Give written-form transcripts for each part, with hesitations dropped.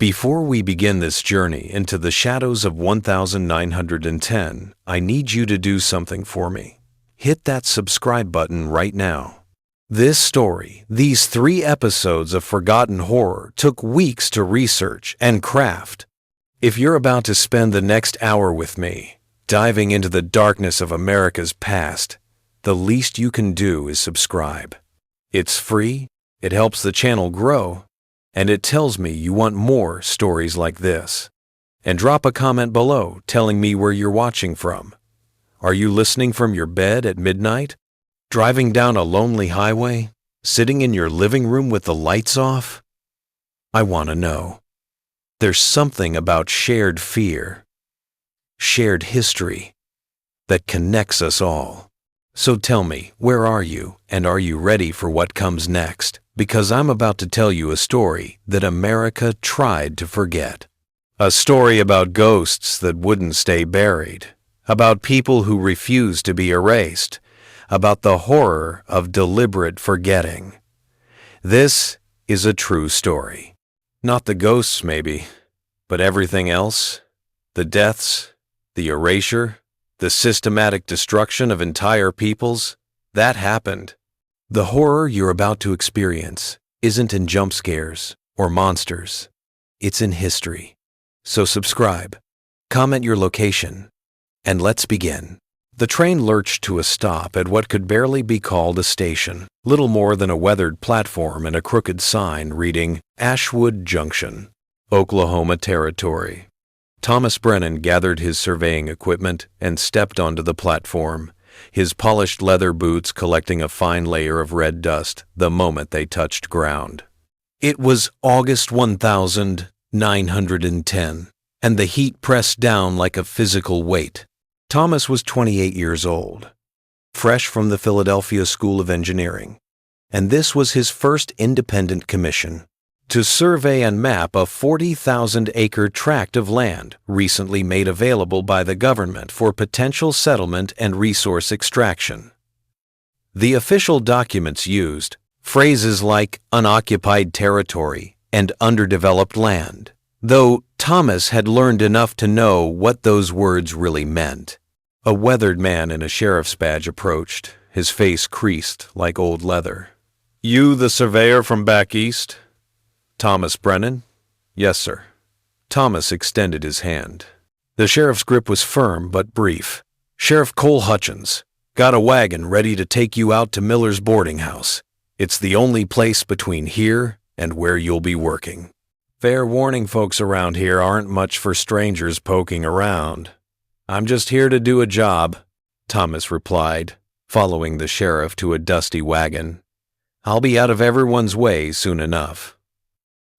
Before we begin this journey into the shadows of 1910, I need you to do something for me. Hit that subscribe button right now. This story, these 3 episodes of Forgotten Horror, took weeks to research and craft. If you're about to spend the next hour with me, diving into the darkness of America's past, the least you can do is subscribe. It's free, it helps the channel grow, and it tells me you want more stories like this. And drop a comment below telling me where you're watching from. Are you listening from your bed at midnight? Driving down a lonely highway? Sitting in your living room with the lights off? I want to know. There's something about shared fear, shared history, that connects us all. So tell me, where are you, and are you ready for what comes next? Because I'm about to tell you a story that America tried to forget. A story about ghosts that wouldn't stay buried, about people who refused to be erased, about the horror of deliberate forgetting. This is a true story. Not the ghosts, maybe, but everything else. The deaths, the erasure, the systematic destruction of entire peoples. That happened. The horror you're about to experience isn't in jump scares or monsters. It's in history. So subscribe, comment your location, and let's begin. The train lurched to a stop at what could barely be called a station, little more than a weathered platform and a crooked sign reading Ashwood Junction, Oklahoma Territory. Thomas Brennan gathered his surveying equipment and stepped onto the platform, his polished leather boots collecting a fine layer of red dust the moment they touched ground. It was August 1910, and the heat pressed down like a physical weight. Thomas was 28 years old, fresh from the Philadelphia School of Engineering, and this was his first independent commission: to survey and map a 40,000-acre tract of land recently made available by the government for potential settlement and resource extraction. The official documents used phrases like unoccupied territory and underdeveloped land, though Thomas had learned enough to know what those words really meant. A weathered man in a sheriff's badge approached, his face creased like old leather. "You the surveyor from back east?" "Thomas Brennan?" "Yes, sir." Thomas extended his hand. The sheriff's grip was firm but brief. "Sheriff Cole Hutchins. Got a wagon ready to take you out to Miller's boarding house. It's the only place between here and where you'll be working. Fair warning, folks around here aren't much for strangers poking around. I'm just here to do a job," Thomas replied, following the sheriff to a dusty wagon. "I'll be out of everyone's way soon enough."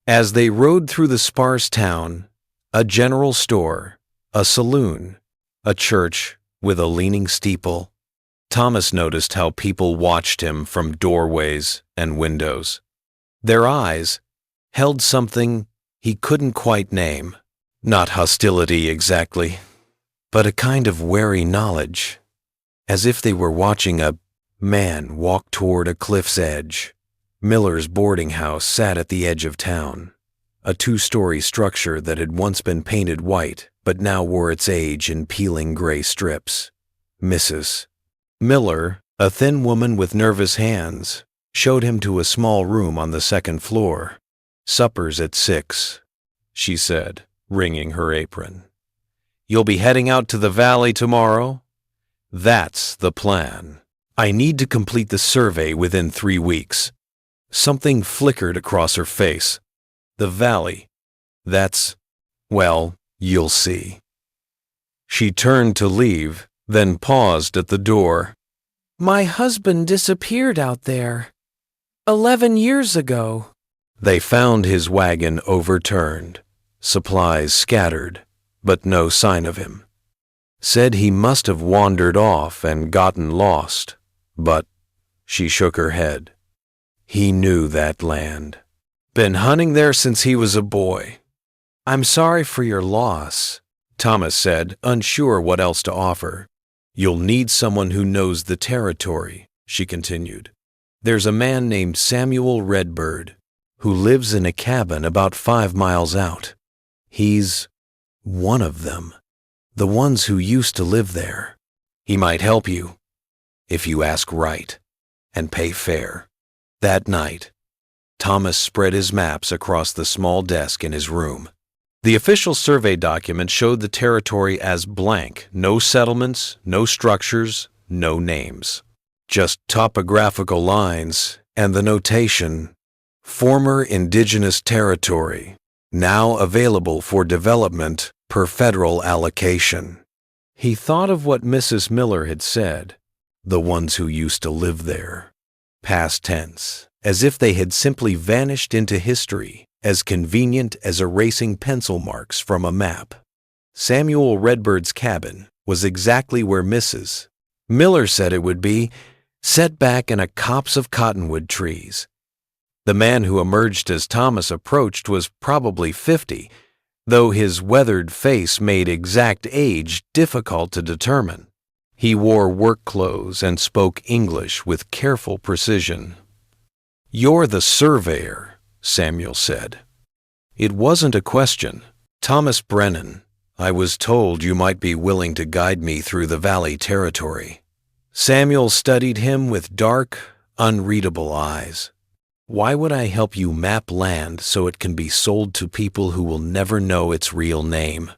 As they rode through the sparse town, a general store, a saloon, a church with a leaning steeple, Thomas noticed how people watched him from doorways and windows. Their eyes held something he couldn't quite name. Not hostility exactly, but a kind of wary knowledge, as if they were watching a man walk toward a cliff's edge. Miller's boarding house sat at the edge of town, a 2-story structure that had once been painted white but now wore its age in peeling gray strips. Mrs. Miller, a thin woman with nervous hands, showed him to a small room on the 2nd floor. "Supper's at 6, she said, wringing her apron. "You'll be heading out to the valley tomorrow?" "That's the plan. I need to complete the survey within 3 weeks. Something flickered across her face. "The valley. That's, well, you'll see." She turned to leave, then paused at the door. "My husband disappeared out there 11 years ago." They found his wagon overturned, supplies scattered, but no sign of him. Said he must have wandered off and gotten lost, but she shook her head. He knew that land. Been hunting there since he was a boy. "I'm sorry for your loss," Thomas said, unsure what else to offer. "You'll need someone who knows the territory," she continued. "There's a man named Samuel Redbird who lives in a cabin about 5 miles out. He's one of them, the ones who used to live there. He might help you, if you ask right and pay fair." That night, Thomas spread his maps across the small desk in his room. The official survey document showed the territory as blank, no settlements, no structures, no names. Just topographical lines and the notation, "Former indigenous territory, now available for development per federal allocation." He thought of what Mrs. Miller had said, the ones who used to live there. Past tense, as if they had simply vanished into history, as convenient as erasing pencil marks from a map. Samuel Redbird's cabin was exactly where Mrs. Miller said it would be, set back in a copse of cottonwood trees. The man who emerged as Thomas approached was probably 50, though his weathered face made exact age difficult to determine. He wore work clothes and spoke English with careful precision. "You're the surveyor," Samuel said. It wasn't a question. "Thomas Brennan, I was told you might be willing to guide me through the valley territory." Samuel studied him with dark, unreadable eyes. "Why would I help you map land so it can be sold to people who will never know its real name?"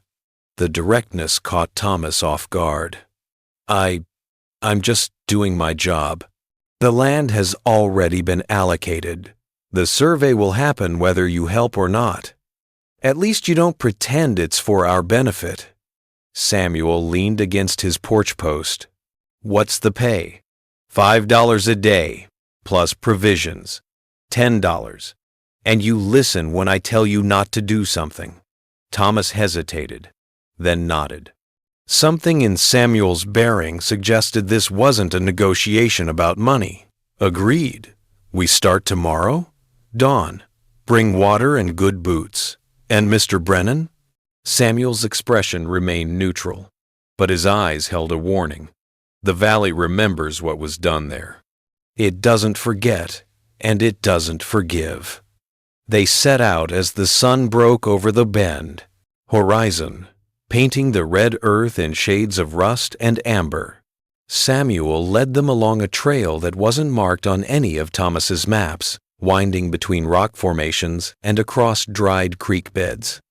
The directness caught Thomas off guard. I'm just doing my job. The land has already been allocated. The survey will happen whether you help or not. At least you don't pretend it's for our benefit." Samuel leaned against his porch post. "What's the pay?" $5 a day, plus provisions. $10. And you listen when I tell you not to do something." Thomas hesitated, then nodded. Something in Samuel's bearing suggested this wasn't a negotiation about money. "Agreed. We start tomorrow? Dawn. Bring water and good boots. And Mr. Brennan?" Samuel's expression remained neutral, but his eyes held a warning. The valley remembers what was done there. It doesn't forget, and it doesn't forgive. They set out as the sun broke over the bend, horizon, painting the red earth in shades of rust and amber. Samuel led them along a trail that wasn't marked on any of Thomas's maps, winding between rock formations and across dried creek beds.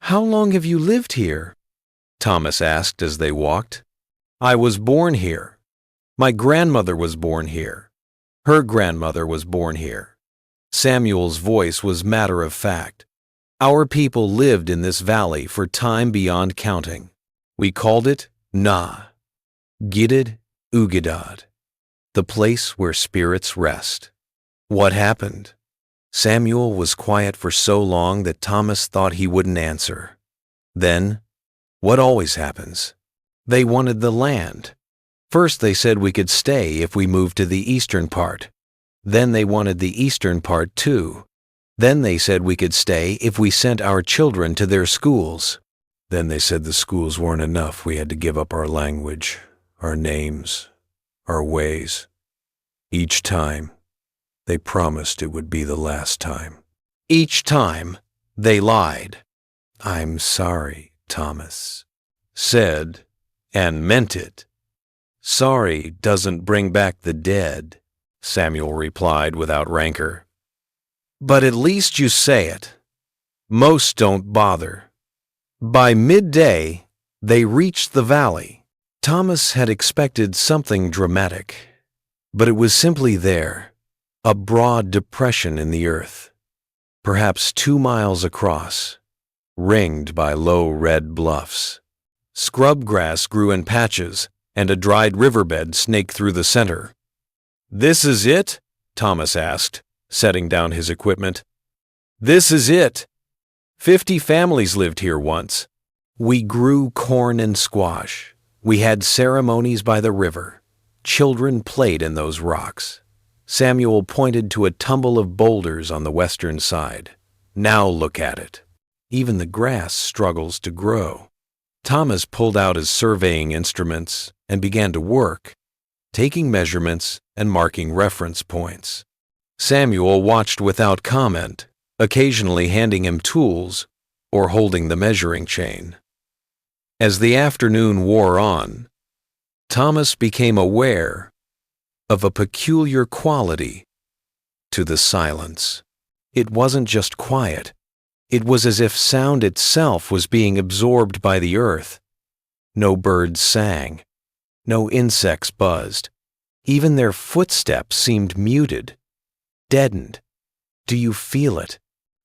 "How long have you lived here?" Thomas asked as they walked. "I was born here. My grandmother was born here. Her grandmother was born here." Samuel's voice was matter-of-fact. "Our people lived in this valley for time beyond counting. We called it Na, Gidid Ugidad, the place where spirits rest." "What happened?" Samuel was quiet for so long that Thomas thought he wouldn't answer. Then, what always happens? They wanted the land. First they said we could stay if we moved to the eastern part. Then they wanted the eastern part too. Then they said we could stay if we sent our children to their schools. Then they said the schools weren't enough. We had to give up our language, our names, our ways. Each time, they promised it would be the last time. Each time, they lied. "I'm sorry," Thomas said, and meant it. "Sorry doesn't bring back the dead," Samuel replied without rancor. "But at least you say it. Most don't bother." By midday, they reached the valley. Thomas had expected something dramatic, but it was simply there, a broad depression in the earth, perhaps 2 miles across, ringed by low red bluffs. Scrub grass grew in patches, and a dried riverbed snaked through the center. "This is it?" Thomas asked, setting down his equipment. "This is it. 50 families lived here once. We grew corn and squash. We had ceremonies by the river. Children played in those rocks." Samuel pointed to a tumble of boulders on the western side. "Now look at it. Even the grass struggles to grow." Thomas pulled out his surveying instruments and began to work, taking measurements and marking reference points. Samuel watched without comment, occasionally handing him tools or holding the measuring chain. As the afternoon wore on, Thomas became aware of a peculiar quality to the silence. It wasn't just quiet. It was as if sound itself was being absorbed by the earth. No birds sang. No insects buzzed. Even their footsteps seemed muted, deadened. "Do you feel it?"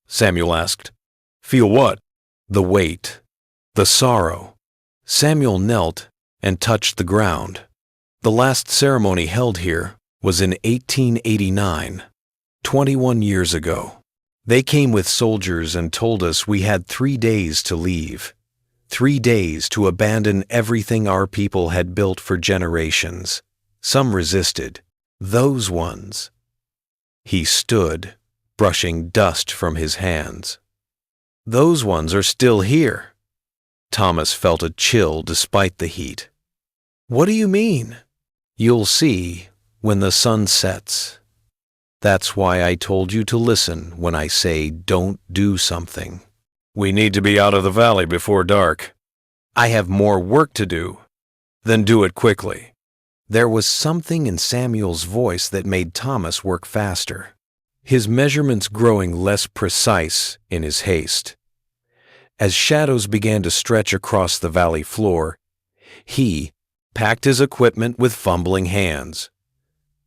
Samuel asked. "Feel what?" "The weight, the sorrow." Samuel knelt and touched the ground. The last ceremony held here was in 1889, 21 years ago. They came with soldiers and told us we had 3 days to leave. 3 days to abandon everything our people had built for generations. Some resisted. Those ones. He stood, brushing dust from his hands. Those ones are still here. Thomas felt a chill despite the heat. "What do you mean?" "You'll see when the sun sets. That's why I told you to listen when I say don't do something." "We need to be out of the valley before dark." "I have more work to do." "Then do it quickly." There was something in Samuel's voice that made Thomas work faster, his measurements growing less precise in his haste. As shadows began to stretch across the valley floor, he packed his equipment with fumbling hands.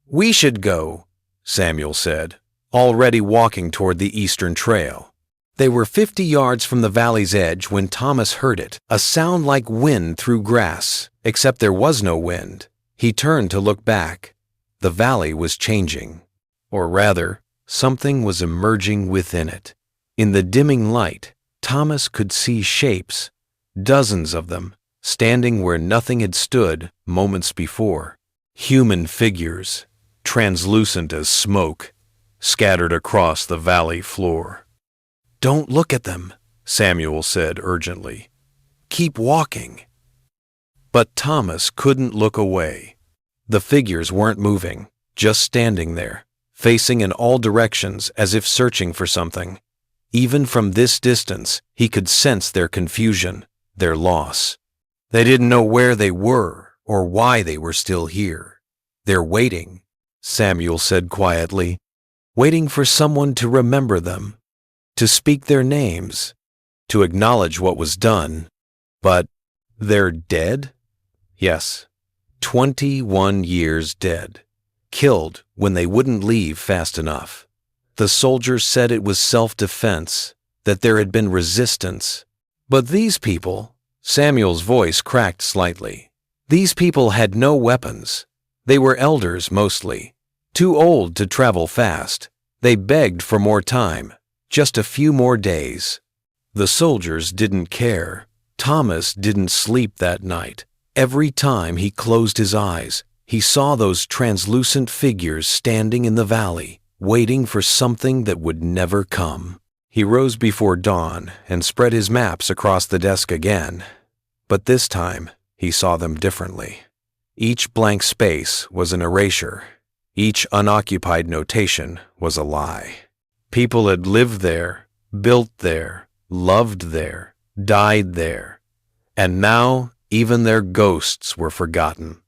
"We should go," Samuel said, already walking toward the eastern trail. They were 50 yards from the valley's edge when Thomas heard it, a sound like wind through grass, except there was no wind. He turned to look back. The valley was changing, or rather, something was emerging within it. In the dimming light, Thomas could see shapes, dozens of them, standing where nothing had stood moments before. Human figures, translucent as smoke, scattered across the valley floor. "Don't look at them," Samuel said urgently. "Keep walking." But Thomas couldn't look away. The figures weren't moving, just standing there, facing in all directions as if searching for something. Even from this distance, he could sense their confusion, their loss. They didn't know where they were or why they were still here. "They're waiting," Samuel said quietly, "waiting for someone to remember them, to speak their names, to acknowledge what was done. But they're dead?" "Yes, 21 years dead, killed when they wouldn't leave fast enough. The soldiers said it was self-defense, that there had been resistance. But these people," Samuel's voice cracked slightly, "these people had no weapons. They were elders mostly, too old to travel fast. They begged for more time, just a few more days. The soldiers didn't care. Thomas didn't sleep that night. Every time he closed his eyes, he saw those translucent figures standing in the valley, waiting for something that would never come." He rose before dawn and spread his maps across the desk again. But this time, he saw them differently. Each blank space was an erasure. Each unoccupied notation was a lie. People had lived there, built there, loved there, died there. And now, even their ghosts were forgotten.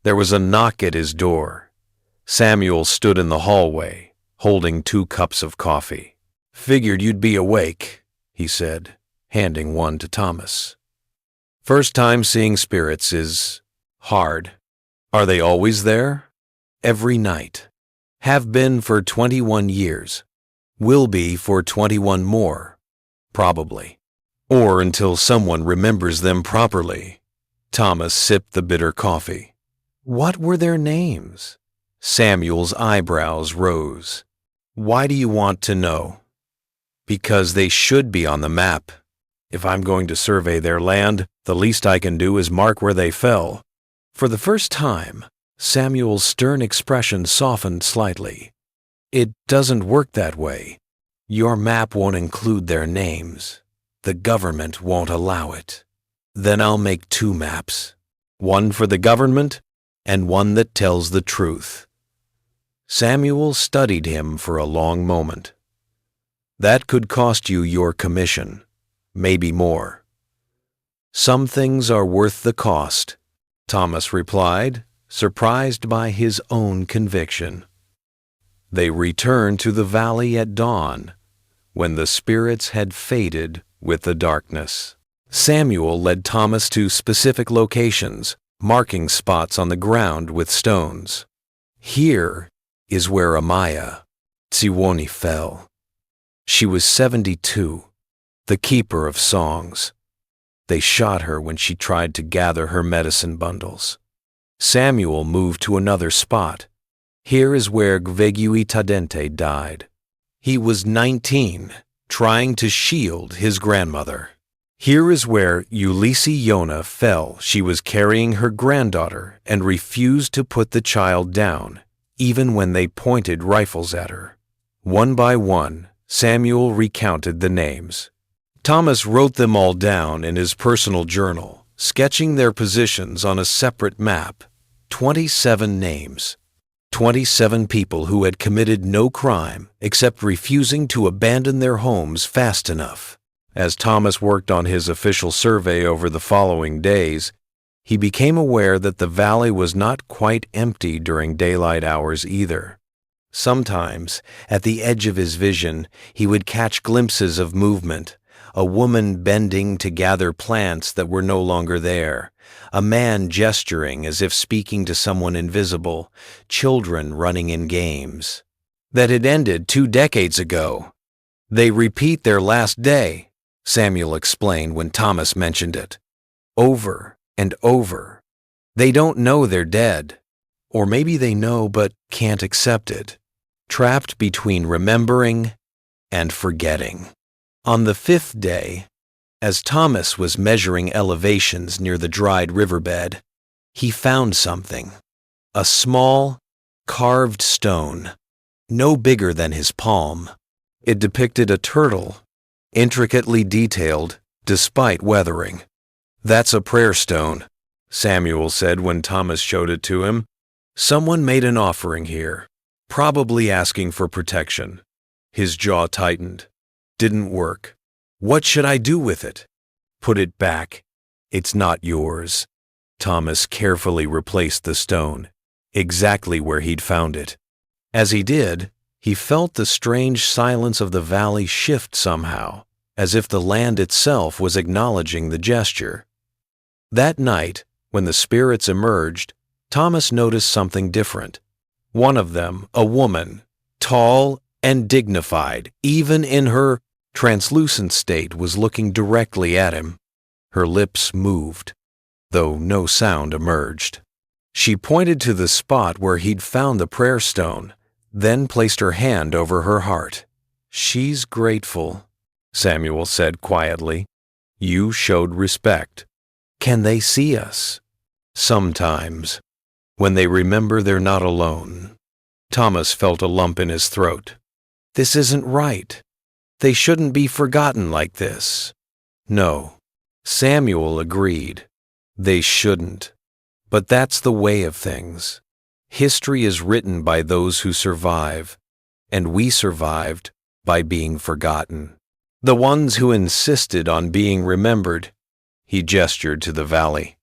There was a knock at his door. Samuel stood in the hallway, holding 2 cups of coffee. "Figured you'd be awake," he said, handing one to Thomas. "First time seeing spirits is hard." "Are they always there?" "Every night. Have been for 21 years. Will be for 21 more, probably. Or until someone remembers them properly." Thomas sipped the bitter coffee. "What were their names?" Samuel's eyebrows rose. "Why do you want to know?" "Because they should be on the map. If I'm going to survey their land, the least I can do is mark where they fell." For the first time, Samuel's stern expression softened slightly. "It doesn't work that way. Your map won't include their names. The government won't allow it. Then I'll make 2 maps. One for the government and one that tells the truth." Samuel studied him for a long moment. That could cost you your commission, maybe more. Some things are worth the cost, Thomas replied, surprised by his own conviction. They returned to the valley at dawn, when the spirits had faded with the darkness. Samuel led Thomas to specific locations, marking spots on the ground with stones. Here is where Amaya Tsiwoni fell. She was 72, the keeper of songs. They shot her when she tried to gather her medicine bundles. Samuel moved to another spot. Here is where Gvegiui Tadente died. He was 19, trying to shield his grandmother. Here is where Ulysses Yona fell. She was carrying her granddaughter and refused to put the child down, even when they pointed rifles at her. One by one, Samuel recounted the names. Thomas wrote them all down in his personal journal, sketching their positions on a separate map. 27 names. 27 people who had committed no crime except refusing to abandon their homes fast enough. As Thomas worked on his official survey over the following days, he became aware that the valley was not quite empty during daylight hours either. Sometimes, at the edge of his vision, he would catch glimpses of movement, a woman bending to gather plants that were no longer there, a man gesturing as if speaking to someone invisible, children running in games that had ended 2 decades ago. They repeat their last day, Samuel explained when Thomas mentioned it. Over and over. They don't know they're dead. Or maybe they know but can't accept it. Trapped between remembering and forgetting. On the 5th day, as Thomas was measuring elevations near the dried riverbed, he found something. A small, carved stone, no bigger than his palm. It depicted a turtle, intricately detailed despite weathering. "That's a prayer stone," Samuel said when Thomas showed it to him. "Someone made an offering here, probably asking for protection." His jaw tightened. "Didn't work. What should I do with it?" "Put it back. It's not yours." Thomas carefully replaced the stone, exactly where he'd found it. As he did, he felt the strange silence of the valley shift somehow, as if the land itself was acknowledging the gesture. That night, when the spirits emerged, Thomas noticed something different. One of them, a woman, tall and dignified, even in her translucent state, was looking directly at him. Her lips moved, though no sound emerged. She pointed to the spot where he'd found the prayer stone, then placed her hand over her heart. "She's grateful," Samuel said quietly. "You showed respect." "Can they see us?" "Sometimes. When they remember they're not alone." Thomas felt a lump in his throat. "This isn't right. They shouldn't be forgotten like this." "No," Samuel agreed. "They shouldn't. But that's the way of things. History is written by those who survive, and we survived by being forgotten. The ones who insisted on being remembered." He gestured to the valley.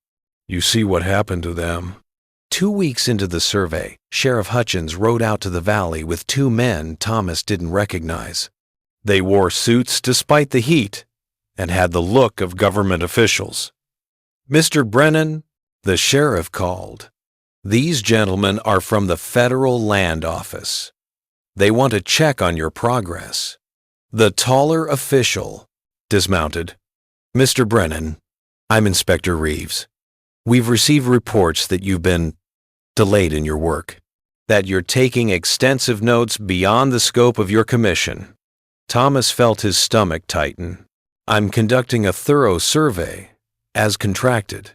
"You see what happened to them." 2 weeks into the survey, Sheriff Hutchins rode out to the valley with 2 men Thomas didn't recognize. They wore suits despite the heat and had the look of government officials. "Mr. Brennan," the sheriff called. "These gentlemen are from the Federal Land Office. They want to check on your progress." The taller official dismounted. "Mr. Brennan, I'm Inspector Reeves. We've received reports that you've been delayed in your work, that you're taking extensive notes beyond the scope of your commission." Thomas felt his stomach tighten. "I'm conducting a thorough survey, as contracted.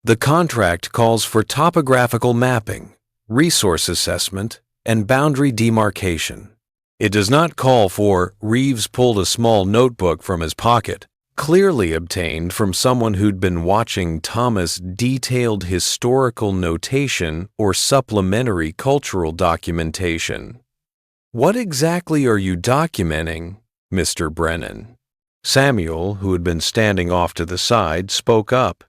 The contract calls for topographical mapping, resource assessment, and boundary demarcation. It does not call for—" Reeves pulled a small notebook from his pocket, clearly obtained from someone who'd been watching Thomas detailed historical notation or supplementary cultural documentation. "What exactly are you documenting?" Mr. Brennan. Samuel, who had been standing off to the side, spoke up.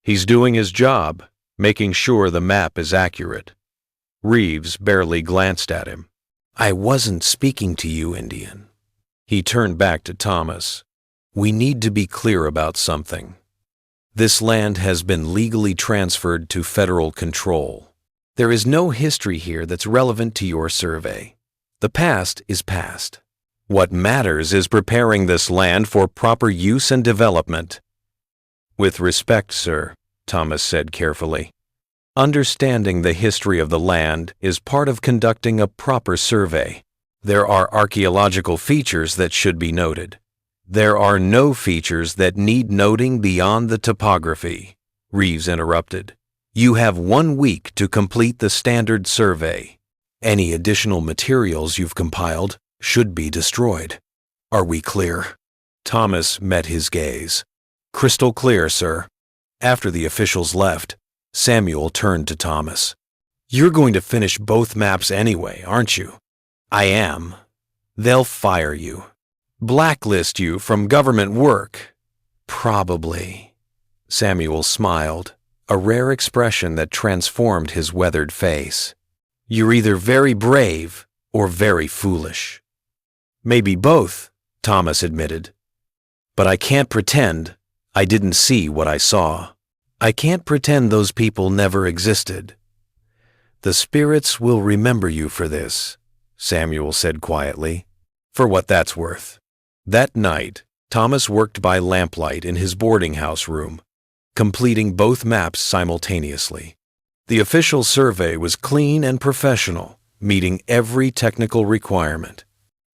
He's doing his job, making sure the map is accurate. Reeves barely glanced at him. I wasn't speaking to you, Indian. He turned back to Thomas. We need to be clear about something. This land has been legally transferred to federal control. There is no history here that's relevant to your survey. The past is past. What matters is preparing this land for proper use and development. With respect, sir, Thomas said carefully. Understanding the history of the land is part of conducting a proper survey. There are archaeological features that should be noted. There are no features that need noting beyond the topography, Reeves interrupted. You have 1 week to complete the standard survey. Any additional materials you've compiled should be destroyed. Are we clear? Thomas met his gaze. Crystal clear, sir. After the officials left, Samuel turned to Thomas. You're going to finish both maps anyway, aren't you? I am. They'll fire you. Blacklist you from government work. Probably. Samuel smiled, a rare expression that transformed his weathered face. You're either very brave or very foolish. Maybe both, Thomas admitted. But I can't pretend I didn't see what I saw. I can't pretend those people never existed. The spirits will remember you for this, Samuel said quietly, for what that's worth. That night, Thomas worked by lamplight in his boarding house room, completing both maps simultaneously. The official survey was clean and professional, meeting every technical requirement.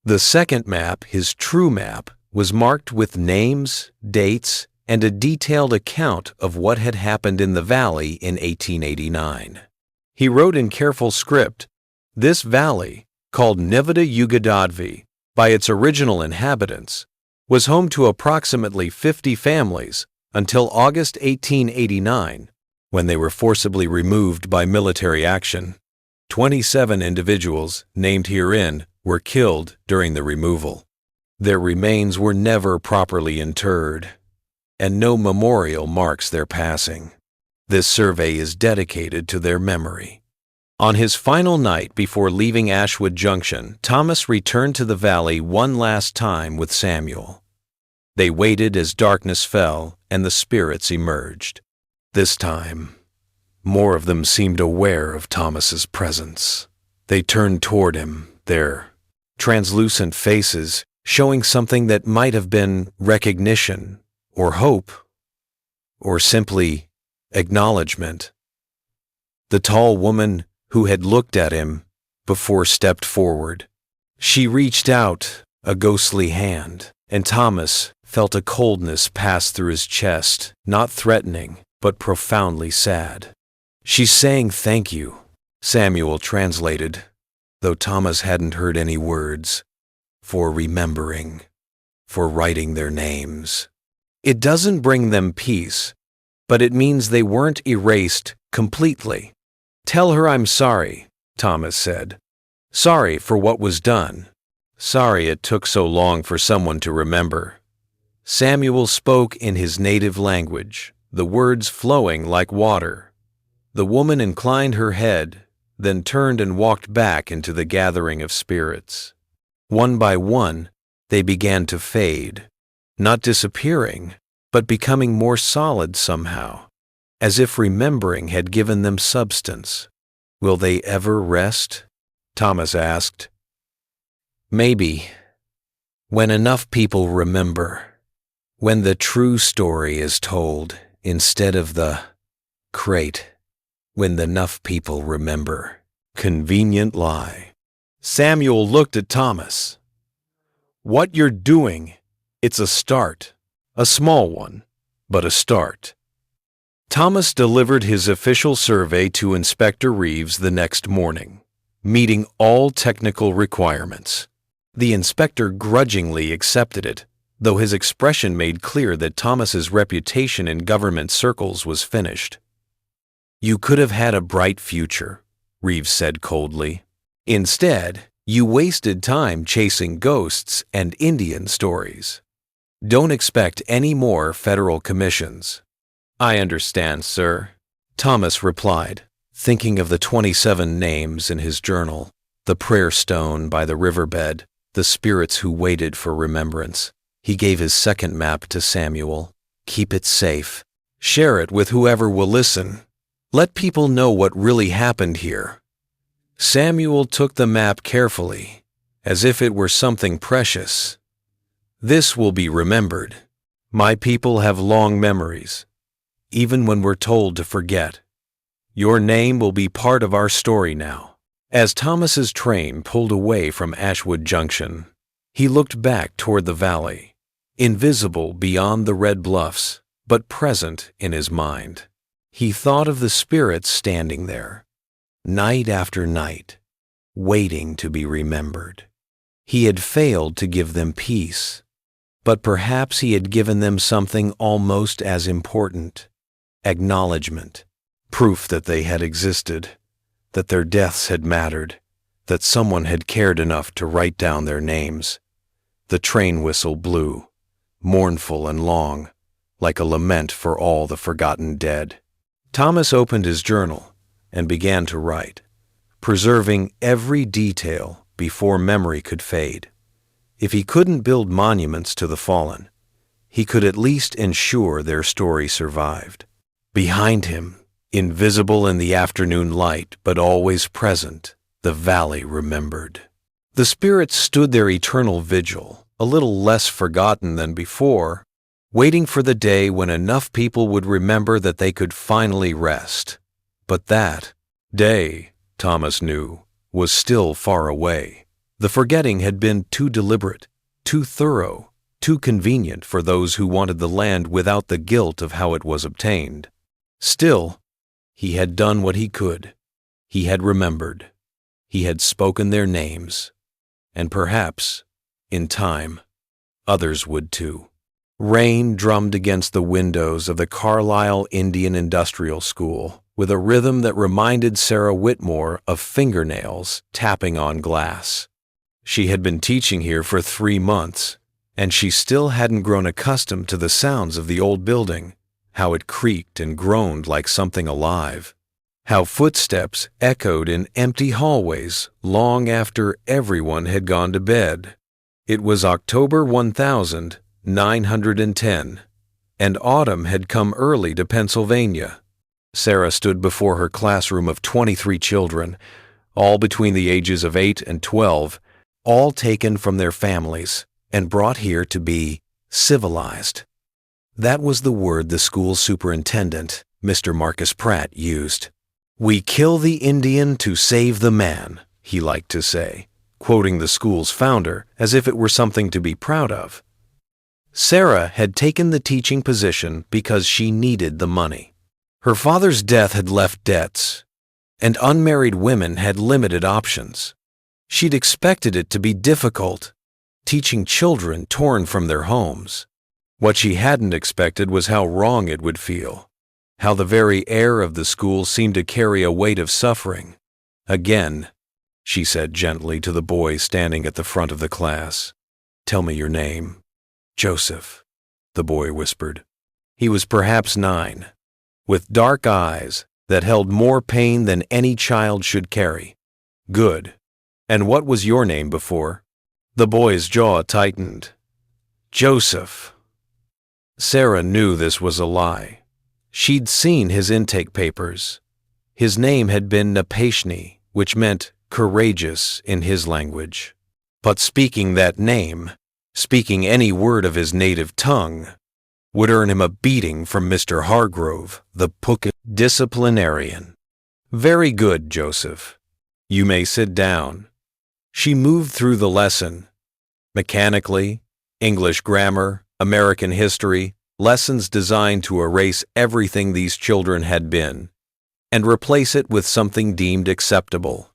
The second map, his true map, was marked with names, dates, and a detailed account of what had happened in the valley in 1889. He wrote in careful script, this valley, called Nevada Yugadadvi by its original inhabitants, was home to approximately 50 families until August 1889, when they were forcibly removed by military action. 27 individuals, named herein, were killed during the removal. Their remains were never properly interred, and no memorial marks their passing. This survey is dedicated to their memory. On his final night before leaving Ashwood Junction, Thomas returned to the valley one last time with Samuel. They waited as darkness fell and the spirits emerged. This time, more of them seemed aware of Thomas's presence. They turned toward him, their translucent faces showing something that might have been recognition, or hope, or simply acknowledgement. The tall woman who had looked at him before stepped forward. She reached out a ghostly hand, and Thomas felt a coldness pass through his chest, not threatening, but profoundly sad. She's saying thank you, Samuel translated, though Thomas hadn't heard any words, for remembering, for writing their names. It doesn't bring them peace, but it means they weren't erased completely. Tell her I'm sorry, Thomas said. Sorry for what was done. Sorry it took so long for someone to remember. Samuel spoke in his native language, the words flowing like water. The woman inclined her head, then turned and walked back into the gathering of spirits. One by one, they began to fade, not disappearing, but becoming more solid somehow, as if remembering had given them substance. Will they ever rest? Thomas asked. Maybe, when enough people remember, when the true story is told instead of the crate, when enough people remember. Convenient lie. Samuel looked at Thomas. What you're doing, it's a start. A small one, but a start. Thomas delivered his official survey to Inspector Reeves the next morning, meeting all technical requirements. The inspector grudgingly accepted it, though his expression made clear that Thomas's reputation in government circles was finished. You could have had a bright future, Reeves said coldly. Instead, You wasted time chasing ghosts and Indian stories. Don't expect any more federal commissions." "I understand, sir," Thomas replied, thinking of the 27 names in his journal, the prayer stone by the riverbed, the spirits who waited for remembrance. He gave his second map to Samuel. "Keep it safe. Share it with whoever will listen. Let people know what really happened here." Samuel took the map carefully, as if it were something precious. "This will be remembered. My people have long memories, even when we're told to forget. Your name will be part of our story now." As Thomas's train pulled away from Ashwood Junction, he looked back toward the valley, invisible beyond the red bluffs, but present in his mind. He thought of the spirits standing there, night after night, waiting to be remembered. He had failed to give them peace, but perhaps he had given them something almost as important: acknowledgement, proof that they had existed, that their deaths had mattered, that someone had cared enough to write down their names. The train whistle blew, mournful and long, like a lament for all the forgotten dead. Thomas opened his journal and began to write, preserving every detail before memory could fade. If he couldn't build monuments to the fallen, he could at least ensure their story survived. Behind him, invisible in the afternoon light but always present, the valley remembered. The spirits stood their eternal vigil, a little less forgotten than before, waiting for the day when enough people would remember that they could finally rest. But that day, Thomas knew, was still far away. The forgetting had been too deliberate, too thorough, too convenient for those who wanted the land without the guilt of how it was obtained. Still, he had done what he could. He had remembered. He had spoken their names. And perhaps, in time, others would too. Rain drummed against the windows of the Carlisle Indian Industrial School with a rhythm that reminded Sarah Whitmore of fingernails tapping on glass. She had been teaching here for 3 months, and she still hadn't grown accustomed to the sounds of the old building, how it creaked and groaned like something alive, how footsteps echoed in empty hallways long after everyone had gone to bed. It was October 1910, and autumn had come early to Pennsylvania. Sarah stood before her classroom of 23 children, all between the ages of 8 and 12, all taken from their families and brought here to be civilized. That was the word the school superintendent, Mr. Marcus Pratt, used. "We kill the Indian to save the man," he liked to say, quoting the school's founder as if it were something to be proud of. Sarah had taken the teaching position because she needed the money. Her father's death had left debts, and unmarried women had limited options. She'd expected it to be difficult, teaching children torn from their homes. What she hadn't expected was how wrong it would feel, how the very air of the school seemed to carry a weight of suffering. "Again," she said gently to the boy standing at the front of the class. "Tell me your name." "Joseph," the boy whispered. He was perhaps 9, with dark eyes that held more pain than any child should carry. "Good. And what was your name before?" The boy's jaw tightened. "Joseph." Sarah knew this was a lie. She'd seen his intake papers. His name had been Napashni, which meant courageous in his language. But speaking that name, speaking any word of his native tongue, would earn him a beating from Mr. Hargrove, the Pukka disciplinarian. "Very good, Joseph. You may sit down." She moved through the lesson. Mechanically, English grammar, American history, lessons designed to erase everything these children had been, and replace it with something deemed acceptable.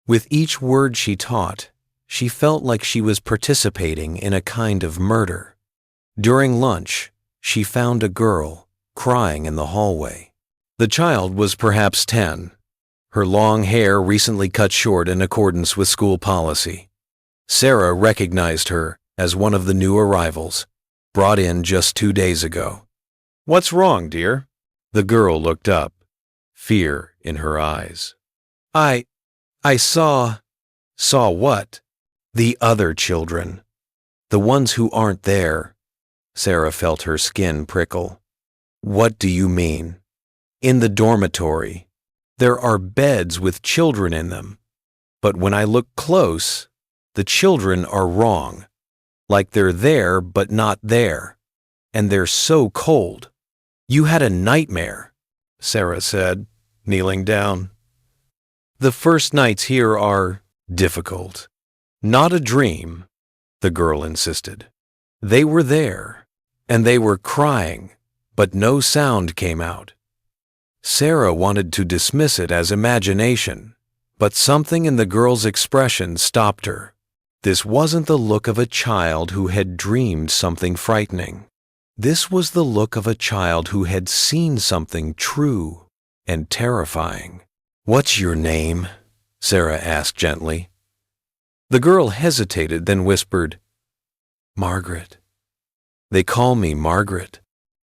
With each word she taught, she felt like she was participating in a kind of murder. During lunch, she found a girl crying in the hallway. The child was perhaps 10. her long hair recently cut short in accordance with school policy. Sarah recognized her as one of the new arrivals, brought in just 2 days ago. "What's wrong, dear?" The girl looked up, fear in her eyes. I saw." "Saw what?" "The other children. The ones who aren't there." Sarah felt her skin prickle. "What do you mean?" "In the dormitory. There are beds with children in them. But when I look close, the children are wrong. Like they're there but not there. And they're so cold." "You had a nightmare," Sarah said, kneeling down. "The first nights here are difficult." "Not a dream," the girl insisted. "They were there, and they were crying, but no sound came out." Sarah wanted to dismiss it as imagination, but something in the girl's expression stopped her. This wasn't the look of a child who had dreamed something frightening. This was the look of a child who had seen something true and terrifying. "What's your name?" Sarah asked gently. The girl hesitated, then whispered, "Margaret." "They call me Margaret."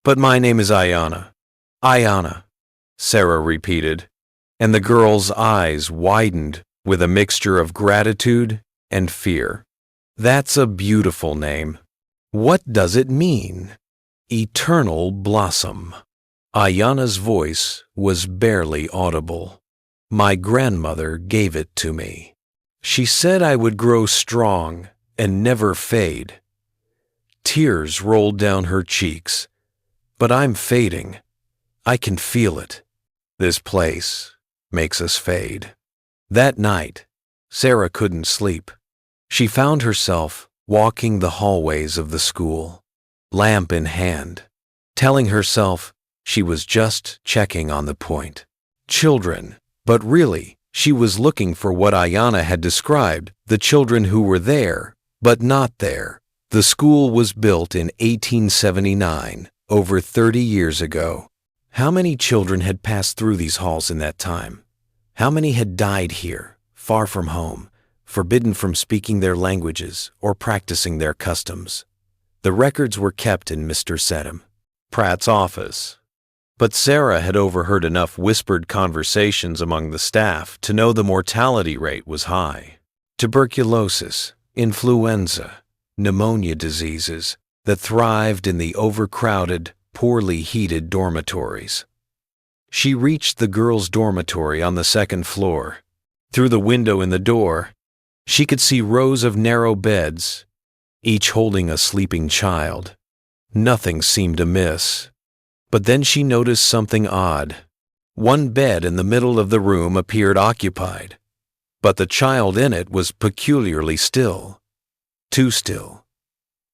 "But my name is Ayana." "Ayana," Sarah repeated, and the girl's eyes widened with a mixture of gratitude and fear. "That's a beautiful name. What does it mean?" "Eternal Blossom." Ayana's voice was barely audible. "My grandmother gave it to me. She said I would grow strong and never fade." Tears rolled down her cheeks. "But I'm fading. I can feel it. This place makes us fade." That night, Sarah couldn't sleep. She found herself walking the hallways of the school, lamp in hand, telling herself she was just checking on the point. Children, but really, she was looking for what Ayana had described, the children who were there, but not there. The school was built in 1879, over 30 years ago. How many children had passed through these halls in that time? How many had died here, far from home, forbidden from speaking their languages or practicing their customs? The records were kept in Mr. Sedham Pratt's office. But Sarah had overheard enough whispered conversations among the staff to know the mortality rate was high. Tuberculosis, influenza, pneumonia diseases that thrived in the overcrowded, poorly heated dormitories. She reached the girls' dormitory on the second floor. Through the window in the door, she could see rows of narrow beds, each holding a sleeping child. Nothing seemed amiss. But then she noticed something odd. One bed in the middle of the room appeared occupied, but the child in it was peculiarly still. Too still.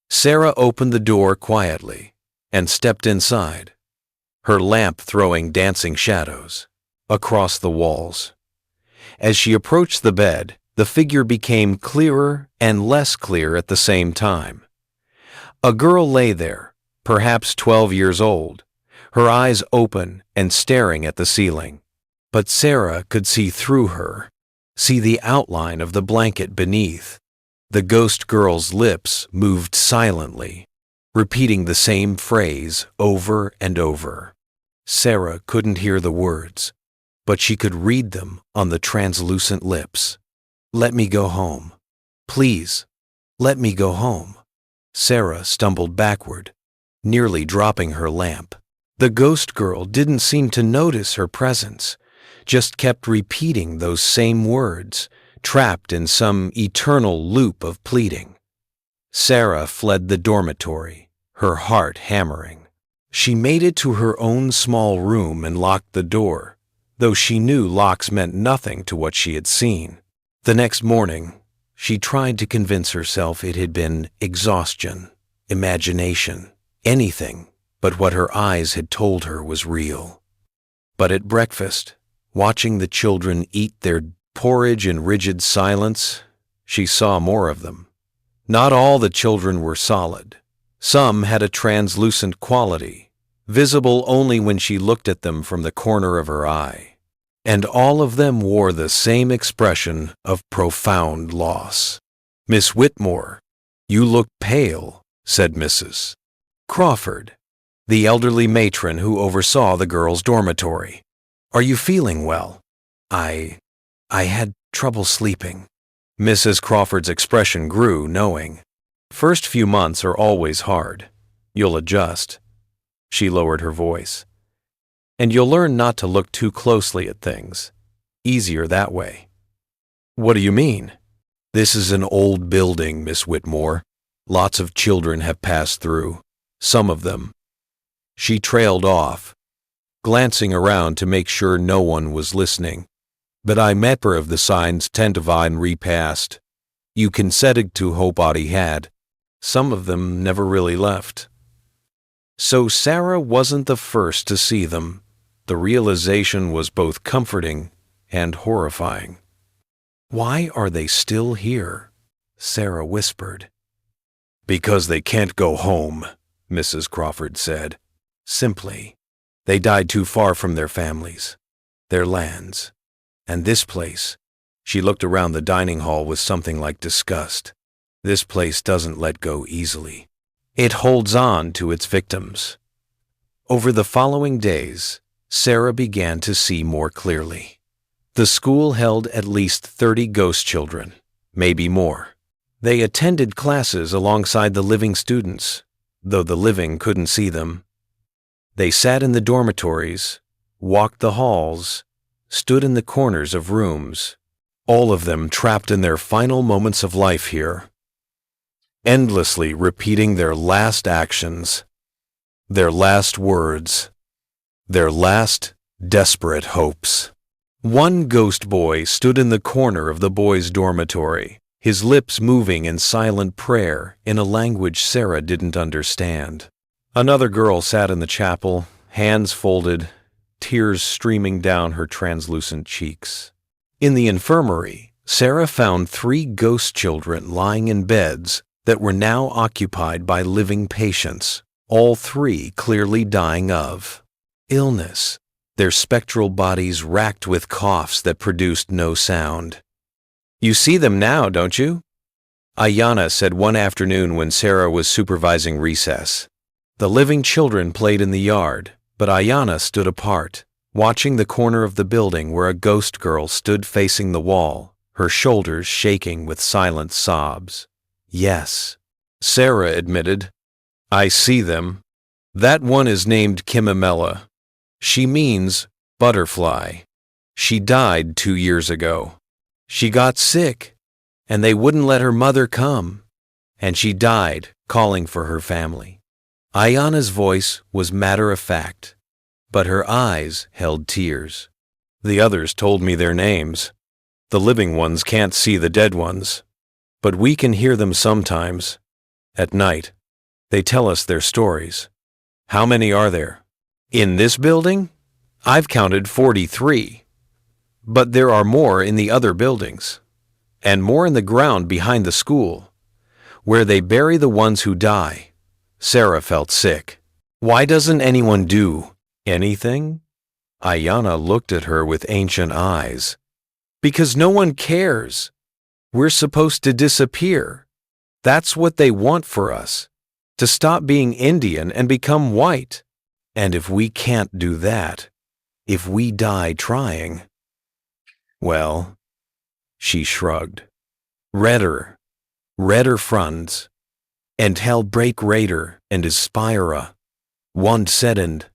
Sarah opened the door quietly and stepped inside, her lamp throwing dancing shadows across the walls. As she approached the bed, the figure became clearer and less clear at the same time. A girl lay there, perhaps 12 years old, her eyes open and staring at the ceiling. But Sarah could see through her, see the outline of the blanket beneath. The ghost girl's lips moved silently, repeating the same phrase over and over. Sarah couldn't hear the words, but she could read them on the translucent lips. "Let me go home. Please, let me go home." Sarah stumbled backward, nearly dropping her lamp. The ghost girl didn't seem to notice her presence, just kept repeating those same words, trapped in some eternal loop of pleading. Sarah fled the dormitory, her heart hammering. She made it to her own small room and locked the door, though she knew locks meant nothing to what she had seen. The next morning, she tried to convince herself it had been exhaustion, imagination, anything but what her eyes had told her was real. But at breakfast, watching the children eat their porridge in rigid silence, she saw more of them. Not all the children were solid. Some had a translucent quality, visible only when she looked at them from the corner of her eye. and all of them wore the same expression of profound loss. "Miss Whitmore, you look pale," said Mrs. Crawford, the elderly matron who oversaw the girls' dormitory. "Are you feeling well?" I had trouble sleeping." Mrs. Crawford's expression grew, knowing. "First few months are always hard. You'll adjust." She lowered her voice. "And you'll learn not to look too closely at things. Easier that way." "What do you mean?" "This is an old building, Miss Whitmore. Lots of children have passed through. Some of them." She trailed off, glancing around to make sure no one was listening. "But I member of the signs Tentavine repassed. You can set it to hope Audie had. Some of them never really left." So Sarah wasn't the first to see them. The realization was both comforting and horrifying. "Why are they still here?" Sarah whispered. "Because they can't go home," Mrs. Crawford said. Simply, they died too far from their families, their lands. And this place, she looked around the dining hall with something like disgust. This place doesn't let go easily. It holds on to its victims. Over the following days, Sarah began to see more clearly. The school held at least 30 ghost children, maybe more. They attended classes alongside the living students, though the living couldn't see them. They sat in the dormitories, walked the halls, stood in the corners of rooms, all of them trapped in their final moments of life here, endlessly repeating their last actions, their last words, their last desperate hopes. One ghost boy stood in the corner of the boys' dormitory, his lips moving in silent prayer in a language Sarah didn't understand. Another girl sat in the chapel, hands folded, tears streaming down her translucent cheeks. In the infirmary, Sarah found 3 ghost children lying in beds that were now occupied by living patients, all 3 clearly dying of illness, their spectral bodies racked with coughs that produced no sound. "You see them now, don't you?" Ayana said one afternoon when Sarah was supervising recess. The living children played in the yard, but Ayana stood apart, watching the corner of the building where a ghost girl stood facing the wall, her shoulders shaking with silent sobs. "Yes," Sarah admitted. "I see them. That one is named Kimamela. She means butterfly. She died 2 years ago. She got sick, and they wouldn't let her mother come, and she died calling for her family." Ayana's voice was matter-of-fact, but her eyes held tears. "The others told me their names. The living ones can't see the dead ones, but we can hear them sometimes. At night, they tell us their stories." "How many are there?" "In this building? I've counted 43. But there are more in the other buildings, and more in the ground behind the school, where they bury the ones who die." Sarah felt sick. "Why doesn't anyone do anything?" Ayana looked at her with ancient eyes. "Because no one cares. We're supposed to disappear. That's what they want for us, to stop being Indian and become white. And if we can't do that, if we die trying, well," she shrugged. Redder fronds, and hell break Raider and Aspira, one seddened,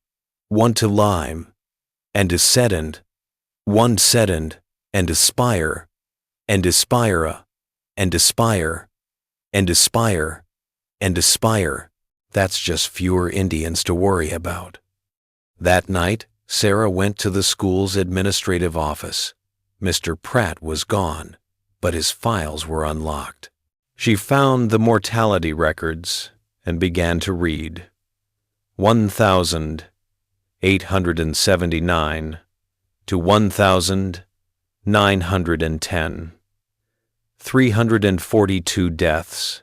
one to lime, and is seddened, one seddened, and aspire, and aspira, and aspire, and aspire, and aspire. That's just fewer Indians to worry about. That night, Sarah went to the school's administrative office. Mr. Pratt was gone, but his files were unlocked. She found the mortality records and began to read. 1,879 to 1,910. 342 deaths.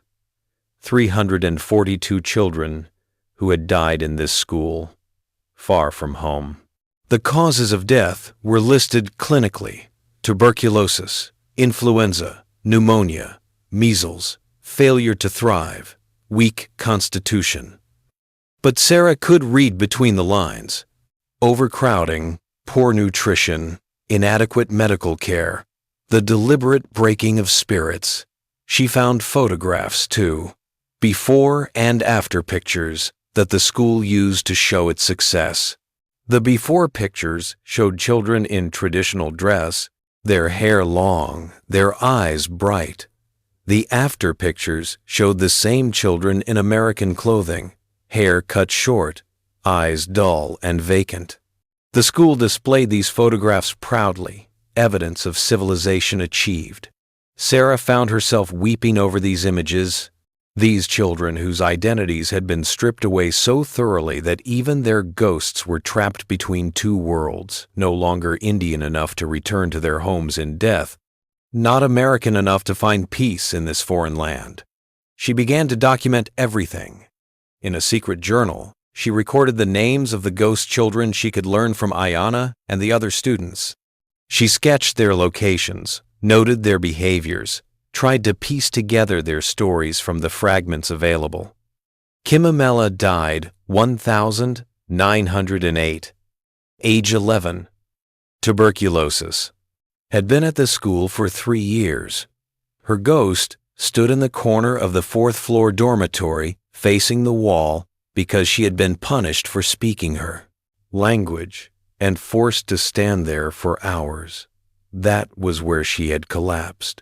342 children who had died in this school, far from home. The causes of death were listed clinically: tuberculosis, influenza, pneumonia, measles, failure to thrive, weak constitution. But Sarah could read between the lines: overcrowding, poor nutrition, inadequate medical care, the deliberate breaking of spirits. She found photographs, too, before and after pictures that the school used to show its success. The before pictures showed children in traditional dress, their hair long, their eyes bright. The after pictures showed the same children in American clothing, hair cut short, eyes dull and vacant. The school displayed these photographs proudly, evidence of civilization achieved. Sarah found herself weeping over these images, these children whose identities had been stripped away so thoroughly that even their ghosts were trapped between two worlds, no longer Indian enough to return to their homes in death, not American enough to find peace in this foreign land. She began to document everything. In a secret journal, she recorded the names of the ghost children she could learn from Ayanna and the other students. She sketched their locations, noted their behaviors, tried to piece together their stories from the fragments available. Kimamela died 1908, age 11. Tuberculosis. Had been at the school for 3 years. Her ghost stood in the corner of the 4th-floor dormitory facing the wall because she had been punished for speaking her language and forced to stand there for hours. That was where she had collapsed.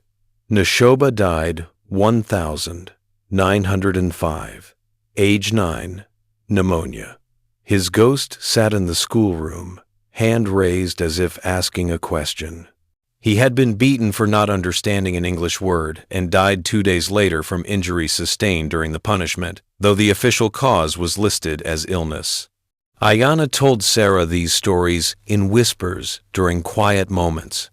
Neshoba died 1905, age 9, pneumonia. His ghost sat in the schoolroom, hand raised as if asking a question. He had been beaten for not understanding an English word and died 2 days later from injuries sustained during the punishment, though the official cause was listed as illness. Ayanna told Sarah these stories in whispers during quiet moments,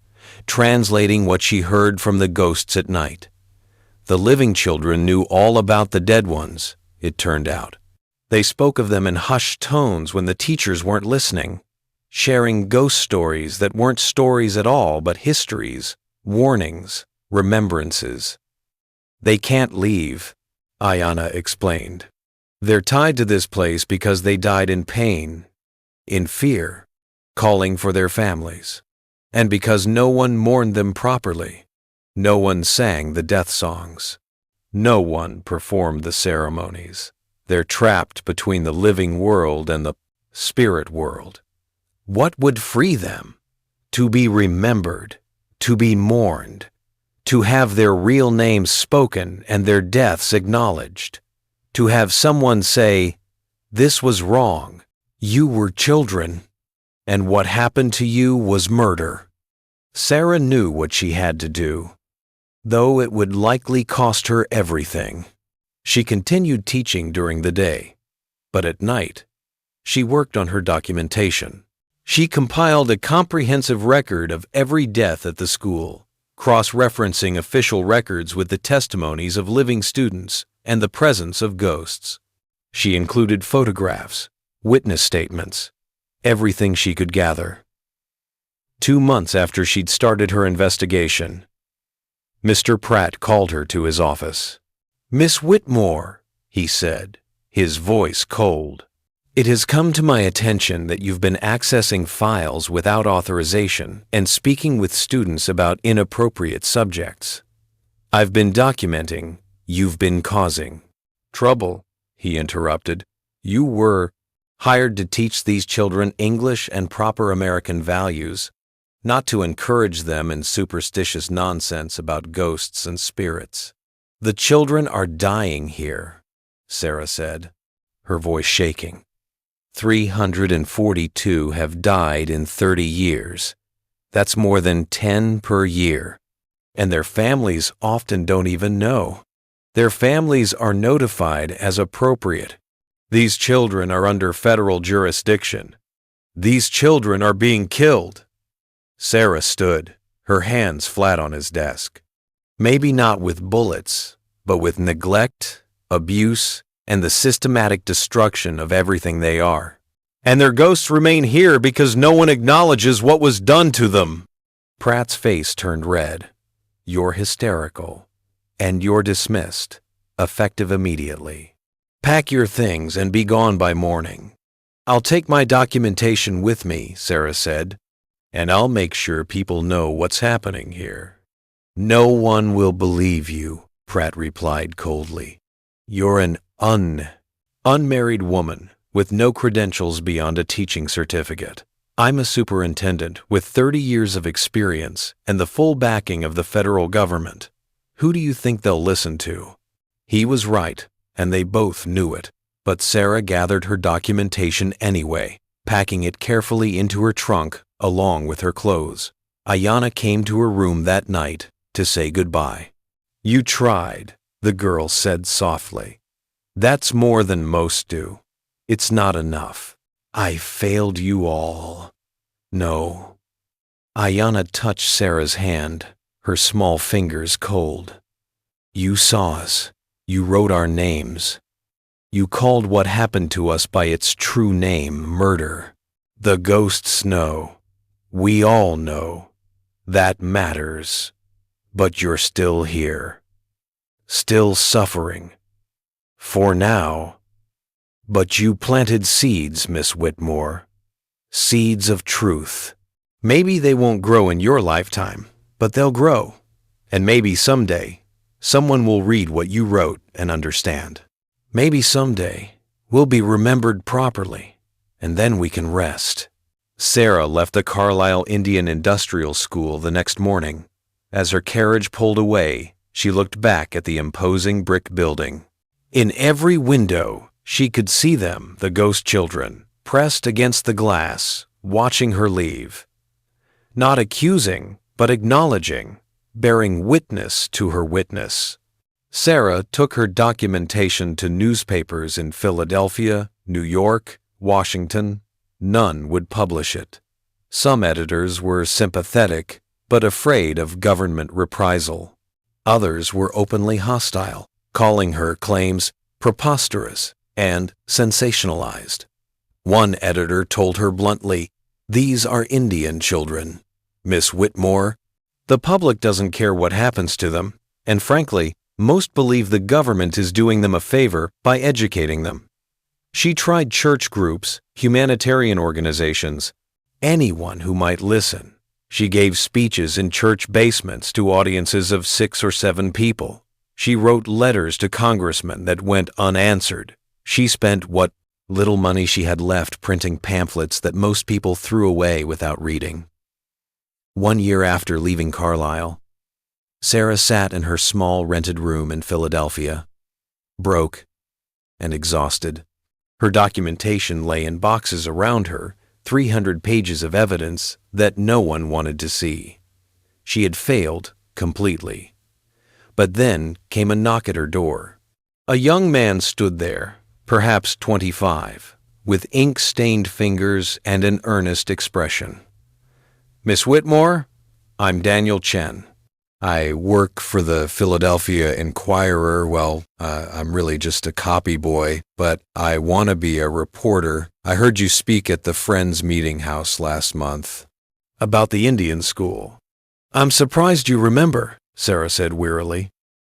translating what she heard from the ghosts at night. The living children knew all about the dead ones, it turned out. They spoke of them in hushed tones when the teachers weren't listening, sharing ghost stories that weren't stories at all but histories, warnings, remembrances. They can't leave, Ayanna explained. They're tied to this place because they died in pain, in fear, calling for their families. And because no one mourned them properly, no one sang the death songs, no one performed the ceremonies. They're trapped between the living world and the spirit world. What would free them? To be remembered, to be mourned, to have their real names spoken and their deaths acknowledged, to have someone say, "This was wrong, you were children, and what happened to you was murder." Sarah knew what she had to do, though it would likely cost her everything. She continued teaching during the day, but at night, she worked on her documentation. She compiled a comprehensive record of every death at the school, cross-referencing official records with the testimonies of living students and the presence of ghosts. She included photographs, witness statements, everything she could gather. 2 months after she'd started her investigation, Mr. Pratt called her to his office. "Miss Whitmore," he said, his voice cold, "it has come to my attention that you've been accessing files without authorization and speaking with students about inappropriate subjects. I've been documenting, you've been causing trouble," he interrupted. "You were hired to teach these children English and proper American values, not to encourage them in superstitious nonsense about ghosts and spirits. The children are dying here," Sarah said, her voice shaking. 342 have died in 30 years. That's more than 10 per year. And their families often don't even know. Their families are notified as appropriate. These children are under federal jurisdiction. These children are being killed. Sarah stood, her hands flat on his desk. Maybe not with bullets, but with neglect, abuse, and the systematic destruction of everything they are. And their ghosts remain here because no one acknowledges what was done to them. Pratt's face turned red. You're hysterical. And you're dismissed, effective immediately. Pack your things and be gone by morning. I'll take my documentation with me, Sarah said, and I'll make sure people know what's happening here. No one will believe you, Pratt replied coldly. You're an unmarried woman with no credentials beyond a teaching certificate. I'm a superintendent with 30 years of experience and the full backing of the federal government. Who do you think they'll listen to? He was right, and they both knew it. But Sarah gathered her documentation anyway, packing it carefully into her trunk along with her clothes. Ayanna came to her room that night to say goodbye. You tried, the girl said softly. That's more than most do. It's not enough. I failed you all. No. Ayanna touched Sarah's hand, her small fingers cold. You saw us. You wrote our names. You called what happened to us by its true name, murder. The ghosts know. We all know. That matters. But you're still here. Still suffering. For now. But you planted seeds, Miss Whitmore. Seeds of truth. Maybe they won't grow in your lifetime, but they'll grow. And maybe someday, someone will read what you wrote and understand. Maybe someday, we'll be remembered properly, and then we can rest. Sarah left the Carlisle Indian Industrial School the next morning. As her carriage pulled away, she looked back at the imposing brick building. In every window, she could see them, the ghost children, pressed against the glass, watching her leave. Not accusing, but acknowledging, bearing witness to her witness. Sarah took her documentation to newspapers in Philadelphia, New York, Washington. None would publish it. Some editors were sympathetic, but afraid of government reprisal. Others were openly hostile, calling her claims preposterous and sensationalized. One editor told her bluntly, "These are Indian children. Miss Whitmore, the public doesn't care what happens to them, and frankly, most believe the government is doing them a favor by educating them." She tried church groups, humanitarian organizations, anyone who might listen. She gave speeches in church basements to audiences of 6 or 7 people. She wrote letters to congressmen that went unanswered. She spent what little money she had left printing pamphlets that most people threw away without reading. 1 year after leaving Carlisle, Sarah sat in her small rented room in Philadelphia, broke and exhausted. Her documentation lay in boxes around her, 300 pages of evidence that no one wanted to see. She had failed completely. But then came a knock at her door. A young man stood there, perhaps 25, with ink-stained fingers and an earnest expression. "Miss Whitmore, I'm Daniel Chen. I work for the Philadelphia Inquirer. Well, I'm really just a copy boy, but I want to be a reporter. I heard you speak at the Friends Meeting House last month about the Indian school." "I'm surprised you remember," Sarah said wearily.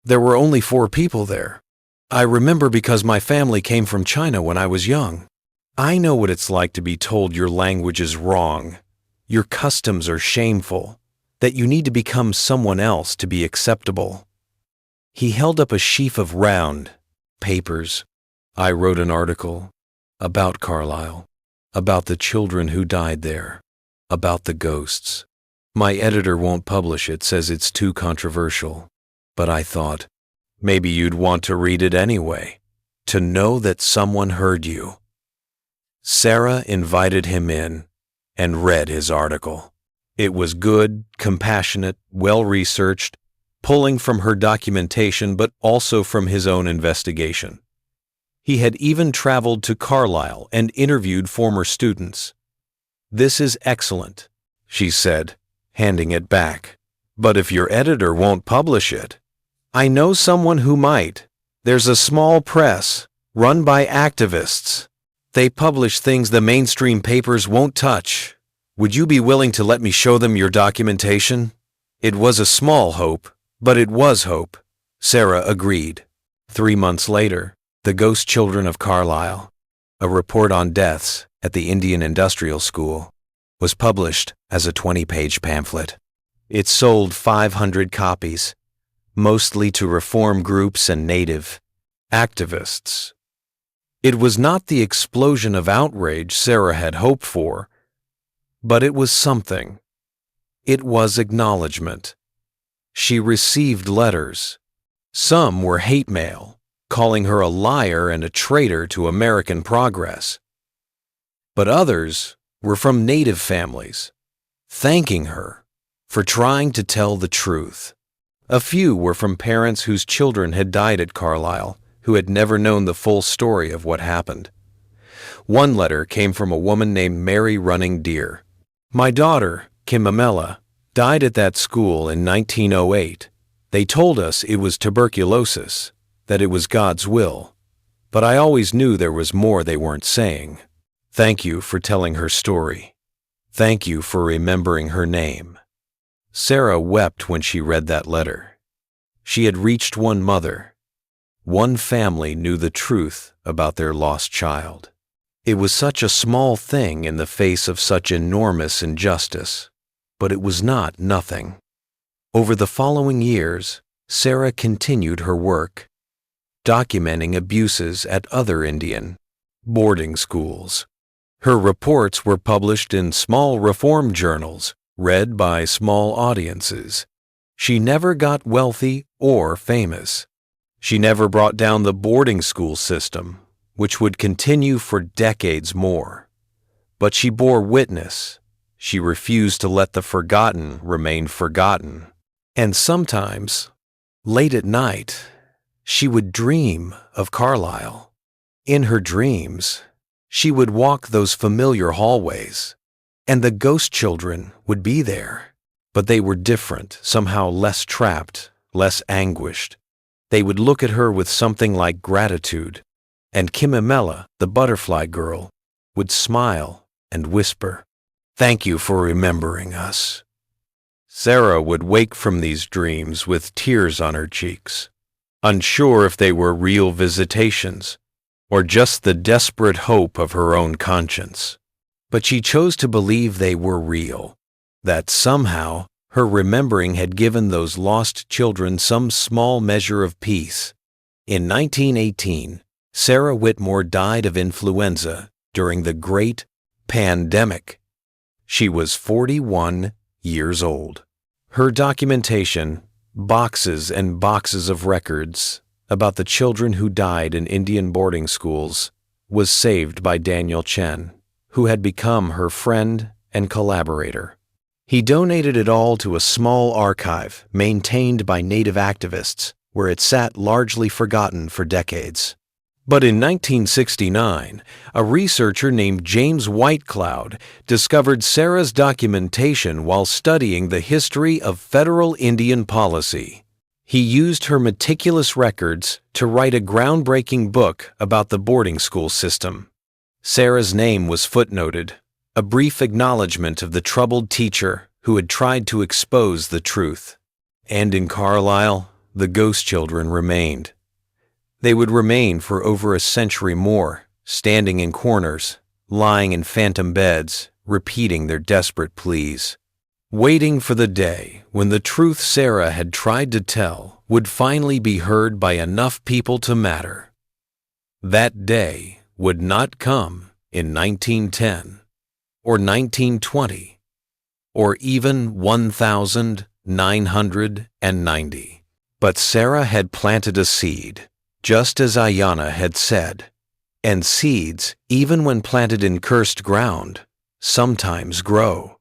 "There were only 4 people there. I remember because my family came from China when I was young. I know what it's like to be told your language is wrong, your customs are shameful, that you need to become someone else to be acceptable." He held up a sheaf of round papers. "I wrote an article about Carlisle, about the children who died there, about the ghosts. My editor won't publish it, says it's too controversial. But I thought, maybe you'd want to read it anyway, to know that someone heard you." Sarah invited him in and read his article. It was good, compassionate, well-researched, pulling from her documentation but also from his own investigation. He had even traveled to Carlisle and interviewed former students. "This is excellent," she said, handing it back. "But if your editor won't publish it, I know someone who might. There's a small press, run by activists. They publish things the mainstream papers won't touch. Would you be willing to let me show them your documentation? It was a small hope, but it was hope. Sarah agreed. 3 months later, The Ghost Children of Carlisle, a report on deaths at the Indian Industrial School, was published as a 20-page pamphlet. It sold 500 copies, mostly to reform groups and Native activists. It was not the explosion of outrage Sarah had hoped for, but it was something. It was acknowledgement. She received letters. Some were hate mail, calling her a liar and a traitor to American progress. But others were from Native families, thanking her for trying to tell the truth. A few were from parents whose children had died at Carlisle, who had never known the full story of what happened. One letter came from a woman named Mary Running Deer. My daughter, Kimamela, died at that school in 1908. They told us it was tuberculosis, that it was God's will, but I always knew there was more they weren't saying. Thank you for telling her story. Thank you for remembering her name. Sarah wept when she read that letter. She had reached one mother. One family knew the truth about their lost child. It was such a small thing in the face of such enormous injustice, but it was not nothing. Over the following years, Sarah continued her work, documenting abuses at other Indian boarding schools. Her reports were published in small reform journals, read by small audiences. She never got wealthy or famous. She never brought down the boarding school system, which would continue for decades more. But she bore witness. She refused to let the forgotten remain forgotten. And sometimes, late at night, she would dream of Carlisle. In her dreams, she would walk those familiar hallways, and the ghost children would be there. But they were different, somehow less trapped, less anguished. They would look at her with something like gratitude, and Kimamela, the butterfly girl, would smile and whisper, "Thank you for remembering us." Sarah would wake from these dreams with tears on her cheeks, unsure if they were real visitations or just the desperate hope of her own conscience. But she chose to believe they were real, that somehow her remembering had given those lost children some small measure of peace. In 1918, Sarah Whitmore died of influenza during the Great Pandemic. She was 41 years old. Her documentation, boxes and boxes of records about the children who died in Indian boarding schools, was saved by Daniel Chen, who had become her friend and collaborator. He donated it all to a small archive maintained by Native activists, where it sat largely forgotten for decades. But in 1969, a researcher named James Whitecloud discovered Sarah's documentation while studying the history of federal Indian policy. He used her meticulous records to write a groundbreaking book about the boarding school system. Sarah's name was footnoted, a brief acknowledgement of the troubled teacher who had tried to expose the truth. And in Carlisle, the ghost children remained. They would remain for over a century more, standing in corners, lying in phantom beds, repeating their desperate pleas, waiting for the day when the truth Sarah had tried to tell would finally be heard by enough people to matter. That day would not come in 1910, or 1920, or even 1990. But Sarah had planted a seed, just as Ayanna had said, and seeds, even when planted in cursed ground, sometimes grow.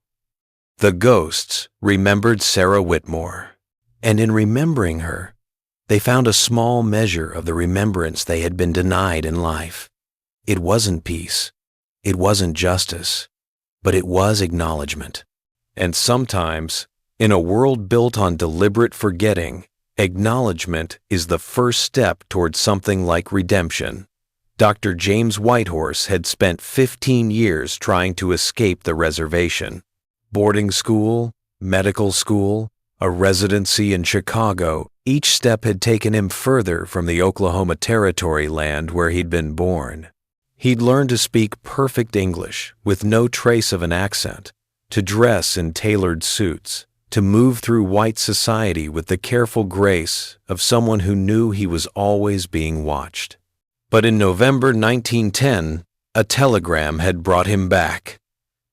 The ghosts remembered Sarah Whitmore, and in remembering her, they found a small measure of the remembrance they had been denied in life. It wasn't peace, it wasn't justice, but it was acknowledgement. And sometimes, in a world built on deliberate forgetting, acknowledgement is the first step toward something like redemption. Dr. James Whitehorse had spent 15 years trying to escape the reservation. Boarding school, medical school, a residency in Chicago, each step had taken him further from the Oklahoma Territory land where he'd been born. He'd learned to speak perfect English with no trace of an accent, to dress in tailored suits, to move through white society with the careful grace of someone who knew he was always being watched. But in November 1910, a telegram had brought him back.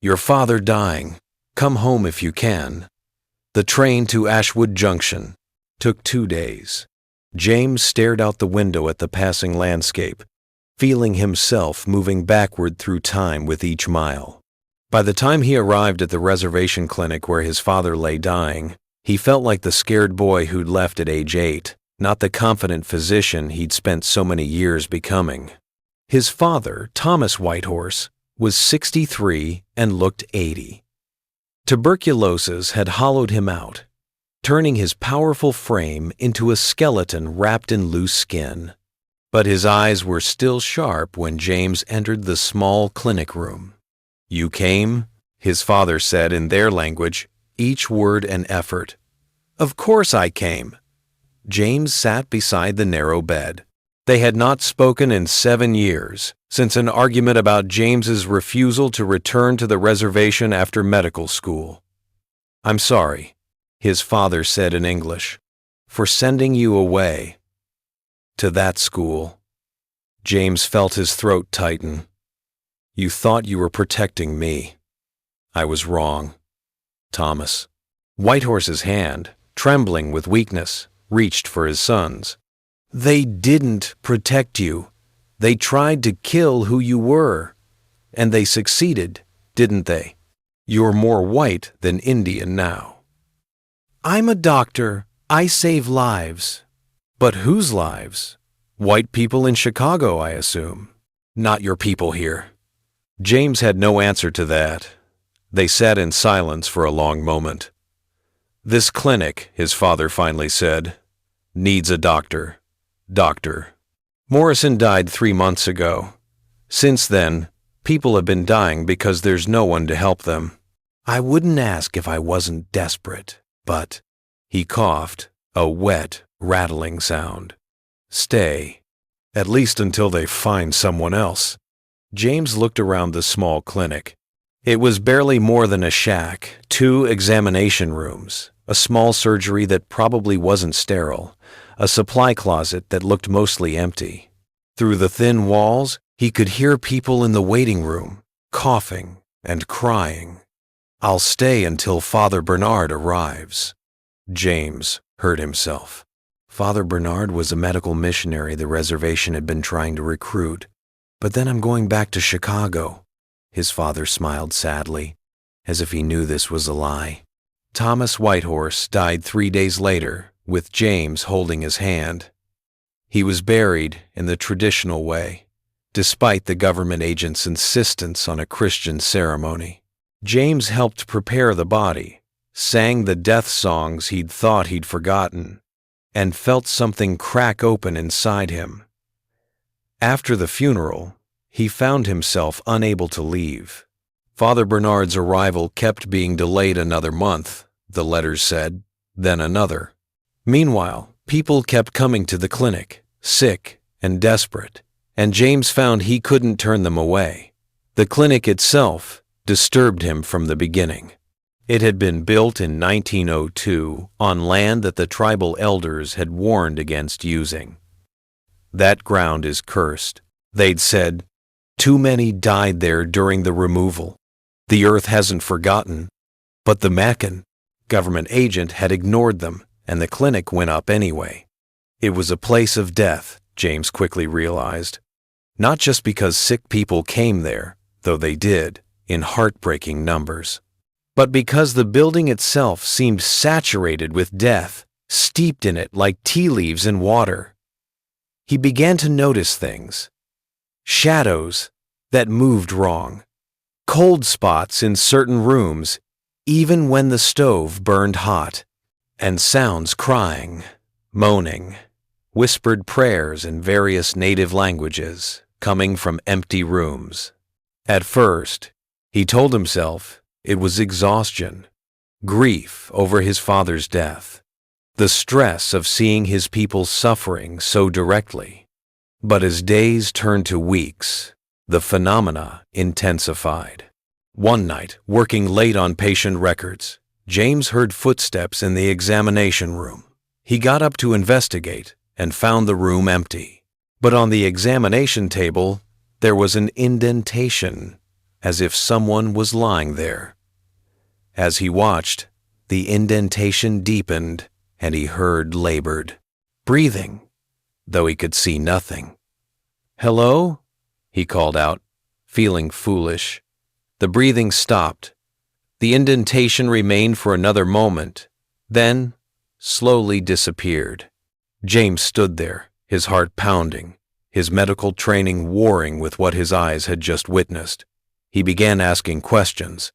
"Your father dying. Come home if you can." The train to Ashwood Junction took 2 days. James stared out the window at the passing landscape, feeling himself moving backward through time with each mile. By the time he arrived at the reservation clinic where his father lay dying, he felt like the scared boy who'd left at age 8, not the confident physician he'd spent so many years becoming. His father, Thomas Whitehorse, was 63 and looked 80. Tuberculosis had hollowed him out, turning his powerful frame into a skeleton wrapped in loose skin. But his eyes were still sharp when James entered the small clinic room. "You came?" his father said in their language, each word an effort. "Of course I came." James sat beside the narrow bed. They had not spoken in 7 years, since an argument about James's refusal to return to the reservation after medical school. "I'm sorry," his father said in English, "for sending you away to that school." James felt his throat tighten. "You thought you were protecting me. I was wrong, Thomas." Whitehorse's hand, trembling with weakness, reached for his son's. "They didn't protect you. They tried to kill who you were. And they succeeded, didn't they? You're more white than Indian now." "I'm a doctor. I save lives." "But whose lives? White people in Chicago, I assume. Not your people here." James had no answer to that. They sat in silence for a long moment. "This clinic," his father finally said, "needs a doctor. Doctor. Morrison died 3 months ago. Since then, people have been dying because there's no one to help them. I wouldn't ask if I wasn't desperate, but..." He coughed, a wet, rattling sound. "Stay. At least until they find someone else." James looked around the small clinic. It was barely more than a shack, 2 examination rooms, a small surgery that probably wasn't sterile, a supply closet that looked mostly empty. Through the thin walls, he could hear people in the waiting room, coughing and crying. "I'll stay until Father Bernard arrives." James heard himself. Father Bernard was a medical missionary the reservation had been trying to recruit. "But then I'm going back to Chicago." His father smiled sadly, as if he knew this was a lie. Thomas Whitehorse died 3 days later, with James holding his hand. He was buried in the traditional way, despite the government agent's insistence on a Christian ceremony. James helped prepare the body, sang the death songs he'd thought he'd forgotten, and felt something crack open inside him. After the funeral, he found himself unable to leave. Father Bernard's arrival kept being delayed another month, the letters said, then another. Meanwhile, people kept coming to the clinic, sick and desperate, and James found he couldn't turn them away. The clinic itself disturbed him from the beginning. It had been built in 1902 on land that the tribal elders had warned against using. "That ground is cursed," they'd said. "Too many died there during the removal. The earth hasn't forgotten." But the Macon government agent had ignored them, and the clinic went up anyway. It was a place of death, James quickly realized. Not just because sick people came there, though they did, in heartbreaking numbers, but because the building itself seemed saturated with death, steeped in it like tea leaves in water. He began to notice things. Shadows that moved wrong. Cold spots in certain rooms, even when the stove burned hot. And sounds crying, moaning, whispered prayers in various native languages, coming from empty rooms. At first, he told himself it was exhaustion, grief over his father's death, the stress of seeing his people suffering so directly. But as days turned to weeks, the phenomena intensified. One night, working late on patient records, James heard footsteps in the examination room. He got up to investigate and found the room empty. But on the examination table, there was an indentation, as if someone was lying there. As he watched, the indentation deepened and he heard labored breathing, though he could see nothing. "Hello?" he called out, feeling foolish. The breathing stopped. The indentation remained for another moment, then slowly disappeared. James stood there, his heart pounding, his medical training warring with what his eyes had just witnessed. He began asking questions.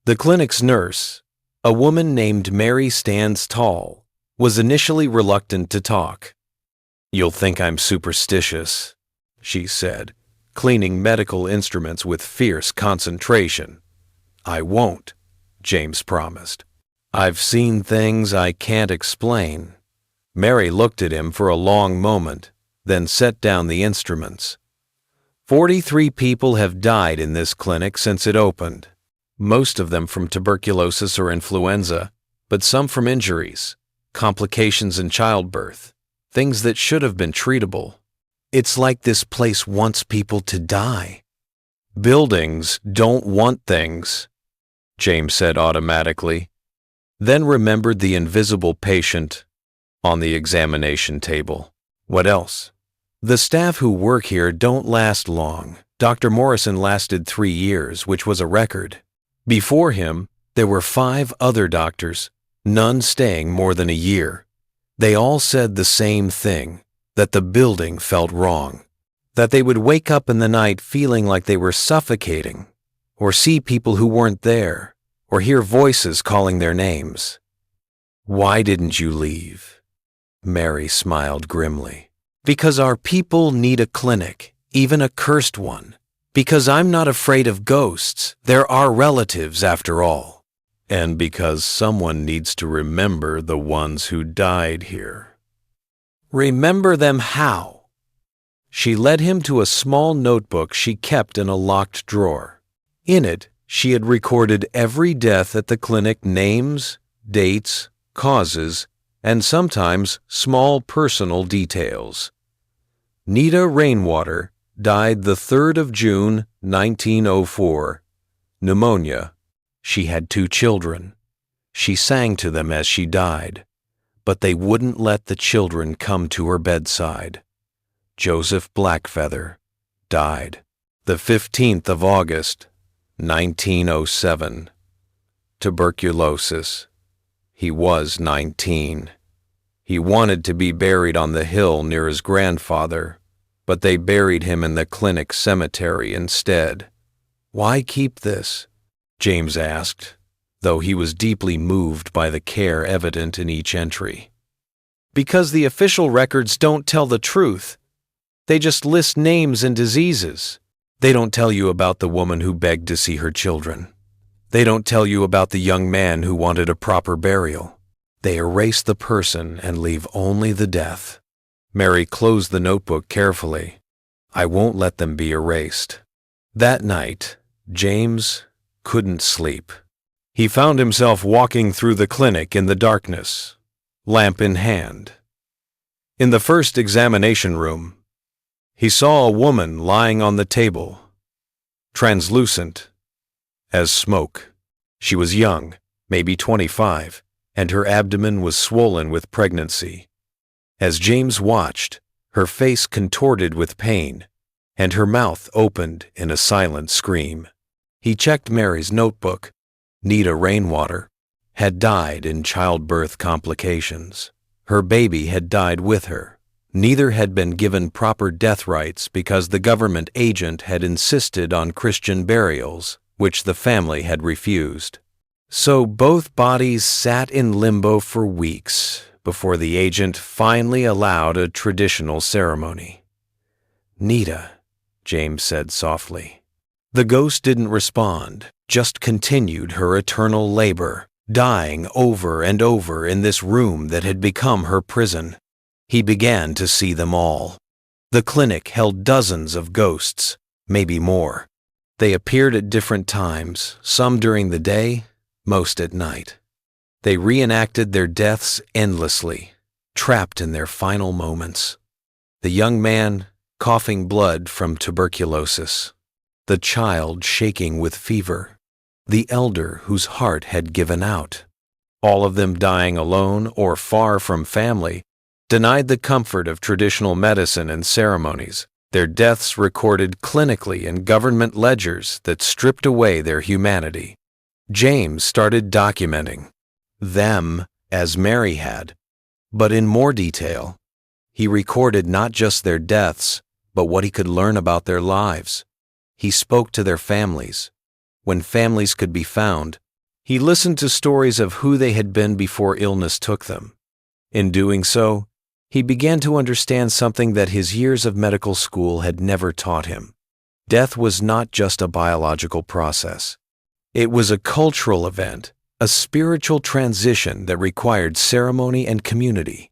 The clinic's nurse, a woman named Mary Stands Tall, was initially reluctant to talk. "You'll think I'm superstitious," she said, cleaning medical instruments with fierce concentration. "I won't," James promised. "I've seen things I can't explain." Mary looked at him for a long moment, then set down the instruments. 43 people have died in this clinic since it opened, most of them from tuberculosis or influenza, but some from injuries, complications in childbirth, things that should have been treatable. It's like this place wants people to die. "Buildings don't want things," James said automatically, then remembered the invisible patient on the examination table. What else? "The staff who work here don't last long. Dr. Morrison lasted 3 years, which was a record. Before him, there were 5 other doctors, none staying more than a year. They all said the same thing, that the building felt wrong, that they would wake up in the night feeling like they were suffocating, or see people who weren't there, or hear voices calling their names." "Why didn't you leave?" Mary smiled grimly. "Because our people need a clinic, even a cursed one. Because I'm not afraid of ghosts. They're our relatives, after all. And because someone needs to remember the ones who died here." "Remember them how?" She led him to a small notebook she kept in a locked drawer. In it, she had recorded every death at the clinic, names, dates, causes, and sometimes small personal details. Nita Rainwater died the 3rd of June, 1904. Pneumonia. She had 2 children. She sang to them as she died, but they wouldn't let the children come to her bedside. Joseph Blackfeather died the 15th of August, 1907. Tuberculosis. He was 19. He wanted to be buried on the hill near his grandfather, but they buried him in the clinic cemetery instead. "Why keep this?" James asked, though he was deeply moved by the care evident in each entry. "Because the official records don't tell the truth. They just list names and diseases. They don't tell you about the woman who begged to see her children. They don't tell you about the young man who wanted a proper burial. They erase the person and leave only the death." Mary closed the notebook carefully. "I won't let them be erased." That night, James couldn't sleep. He found himself walking through the clinic in the darkness, lamp in hand. In the first examination room, he saw a woman lying on the table, translucent as smoke. She was young, maybe 25, and her abdomen was swollen with pregnancy. As James watched, her face contorted with pain, and her mouth opened in a silent scream. He checked Mary's notebook. Nita Rainwater had died in childbirth complications. Her baby had died with her. Neither had been given proper death rites because the government agent had insisted on Christian burials, which the family had refused. So both bodies sat in limbo for weeks before the agent finally allowed a traditional ceremony. Nita, James said softly. The ghost didn't respond, just continued her eternal labor, dying over and over in this room that had become her prison. He began to see them all. The clinic held dozens of ghosts, maybe more. They appeared at different times, some during the day, most at night. They reenacted their deaths endlessly, trapped in their final moments. The young man coughing blood from tuberculosis, the child shaking with fever, the elder whose heart had given out, all of them dying alone or far from family, denied the comfort of traditional medicine and ceremonies, their deaths recorded clinically in government ledgers that stripped away their humanity. James started documenting them as Mary had, but in more detail. He recorded not just their deaths, but what he could learn about their lives. He spoke to their families. When families could be found, he listened to stories of who they had been before illness took them. In doing so, he began to understand something that his years of medical school had never taught him. Death was not just a biological process. It was a cultural event, a spiritual transition that required ceremony and community.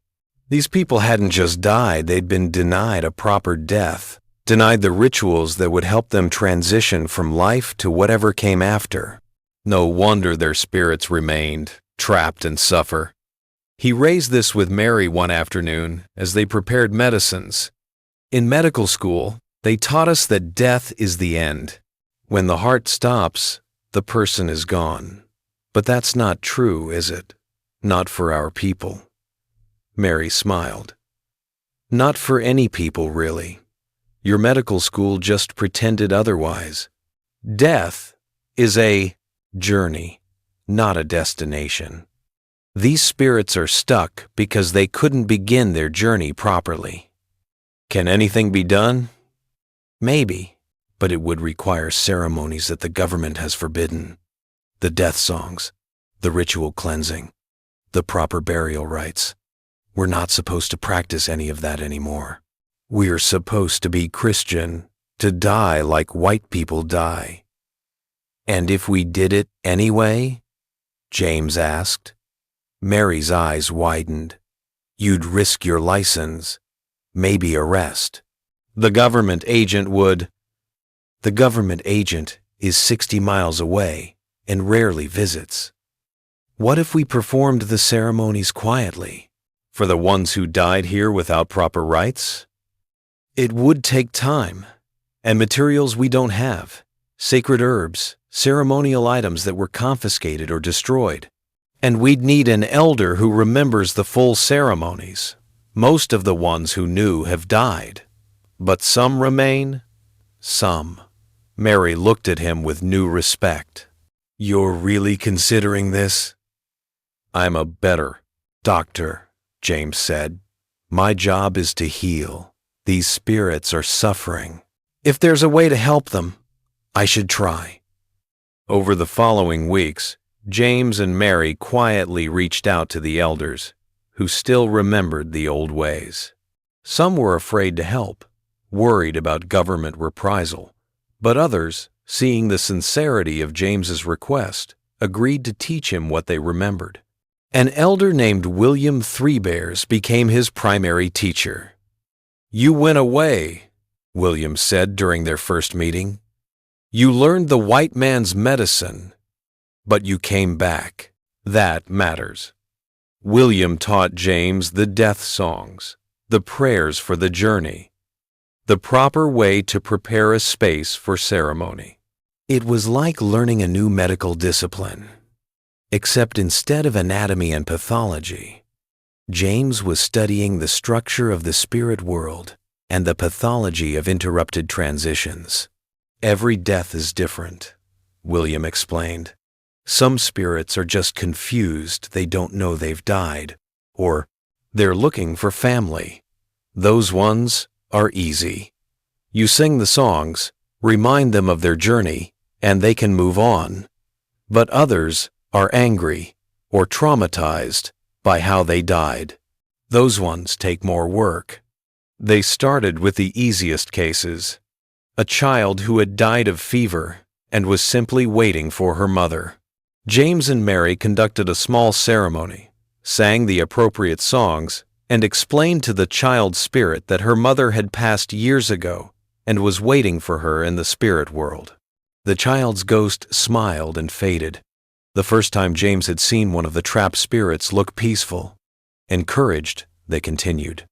These people hadn't just died, they'd been denied a proper death, denied the rituals that would help them transition from life to whatever came after. No wonder their spirits remained trapped and suffer. He raised this with Mary one afternoon as they prepared medicines. In medical school, they taught us that death is the end. When the heart stops, the person is gone. But that's not true, is it? Not for our people. Mary smiled. Not for any people, really. Your medical school just pretended otherwise. Death is a journey, not a destination. These spirits are stuck because they couldn't begin their journey properly. Can anything be done? Maybe, but it would require ceremonies that the government has forbidden. The death songs, the ritual cleansing, the proper burial rites. We're not supposed to practice any of that anymore. We're supposed to be Christian, to die like white people die. And if we did it anyway? James asked. Mary's eyes widened. You'd risk your license, maybe arrest. The government agent would. The government agent is 60 miles away and rarely visits. What if we performed the ceremonies quietly? For the ones who died here without proper rites? It would take time and materials we don't have, sacred herbs, ceremonial items that were confiscated or destroyed. And we'd need an elder who remembers the full ceremonies. Most of the ones who knew have died. But some remain? Some. Mary looked at him with new respect. You're really considering this? I'm a better doctor, James said. My job is to heal. These spirits are suffering. If there's a way to help them, I should try. Over the following weeks, James and Mary quietly reached out to the elders, who still remembered the old ways. Some were afraid to help, worried about government reprisal, but others, seeing the sincerity of James's request, agreed to teach him what they remembered. An elder named William Three Bears became his primary teacher. You went away, William said during their first meeting. You learned the white man's medicine, but you came back. That matters. William taught James the death songs, the prayers for the journey, the proper way to prepare a space for ceremony. It was like learning a new medical discipline, except instead of anatomy and pathology, James was studying the structure of the spirit world and the pathology of interrupted transitions. Every death is different, William explained. Some spirits are just confused, they don't know they've died, or they're looking for family. Those ones are easy. You sing the songs, remind them of their journey, and they can move on. But others are angry or traumatized by how they died. Those ones take more work. They started with the easiest cases, a child who had died of fever and was simply waiting for her mother. James and Mary conducted a small ceremony, sang the appropriate songs, and explained to the child's spirit that her mother had passed years ago and was waiting for her in the spirit world. The child's ghost smiled and faded. The first time James had seen one of the trapped spirits look peaceful. Encouraged, they continued.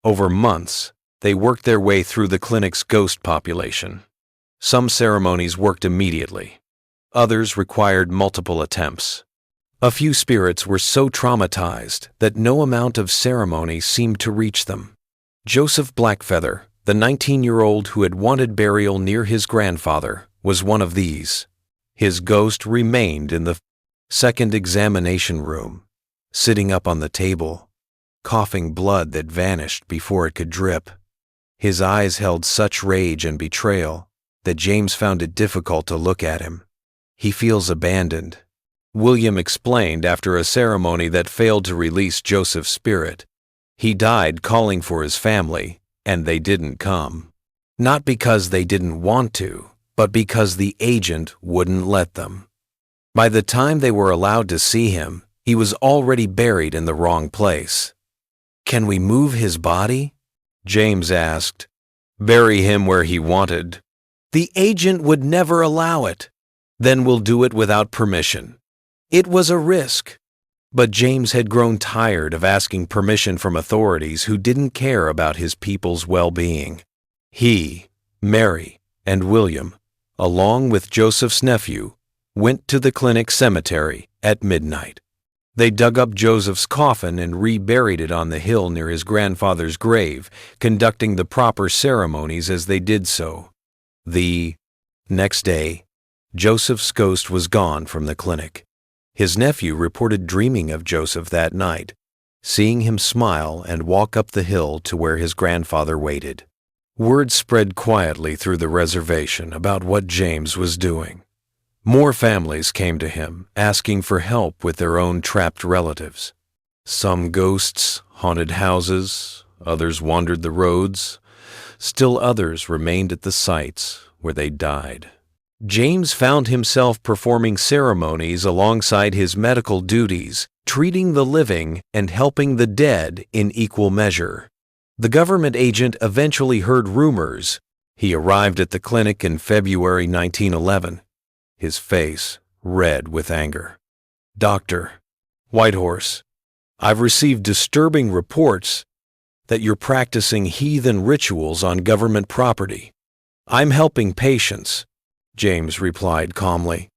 Over months, they worked their way through the clinic's ghost population. Some ceremonies worked immediately. Others required multiple attempts. A few spirits were so traumatized that no amount of ceremony seemed to reach them. Joseph Blackfeather, the 19-year-old who had wanted burial near his grandfather, was one of these. His ghost remained in the second examination room, sitting up on the table, coughing blood that vanished before it could drip. His eyes held such rage and betrayal that James found it difficult to look at him. He feels abandoned, William explained after a ceremony that failed to release Joseph's spirit. He died calling for his family, and they didn't come. Not because they didn't want to, but because the agent wouldn't let them. By the time they were allowed to see him, he was already buried in the wrong place. "Can we move his body?" James asked. "Bury him where he wanted." "The agent would never allow it." "Then we'll do it without permission." It was a risk. But James had grown tired of asking permission from authorities who didn't care about his people's well-being. He, Mary, and William, along with Joseph's nephew, went to the clinic cemetery at midnight. They dug up Joseph's coffin and reburied it on the hill near his grandfather's grave, conducting the proper ceremonies as they did so. The next day, Joseph's ghost was gone from the clinic. His nephew reported dreaming of Joseph that night, seeing him smile and walk up the hill to where his grandfather waited. Word spread quietly through the reservation about what James was doing. More families came to him, asking for help with their own trapped relatives. Some ghosts haunted houses, others wandered the roads, still others remained at the sites where they died. James found himself performing ceremonies alongside his medical duties, treating the living and helping the dead in equal measure. The government agent eventually heard rumors. He arrived at the clinic in February 1911, his face red with anger. "Doctor, Whitehorse, I've received disturbing reports that you're practicing heathen rituals on government property." "I'm helping patients," James replied calmly.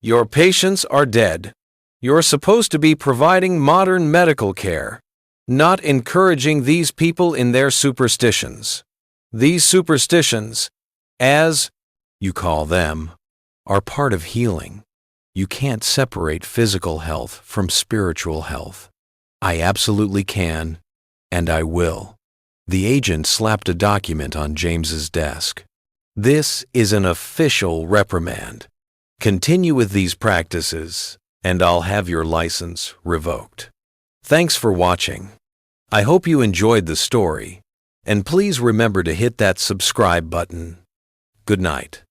"Your patients are dead. You're supposed to be providing modern medical care, not encouraging these people in their superstitions. These superstitions, as you call them, are part of healing. You can't separate physical health from spiritual health." "I absolutely can, and I will." The agent slapped a document on James's desk. "This is an official reprimand. Continue with these practices, and I'll have your license revoked." Thanks for watching. I hope you enjoyed the story, and please remember to hit that subscribe button. Good night.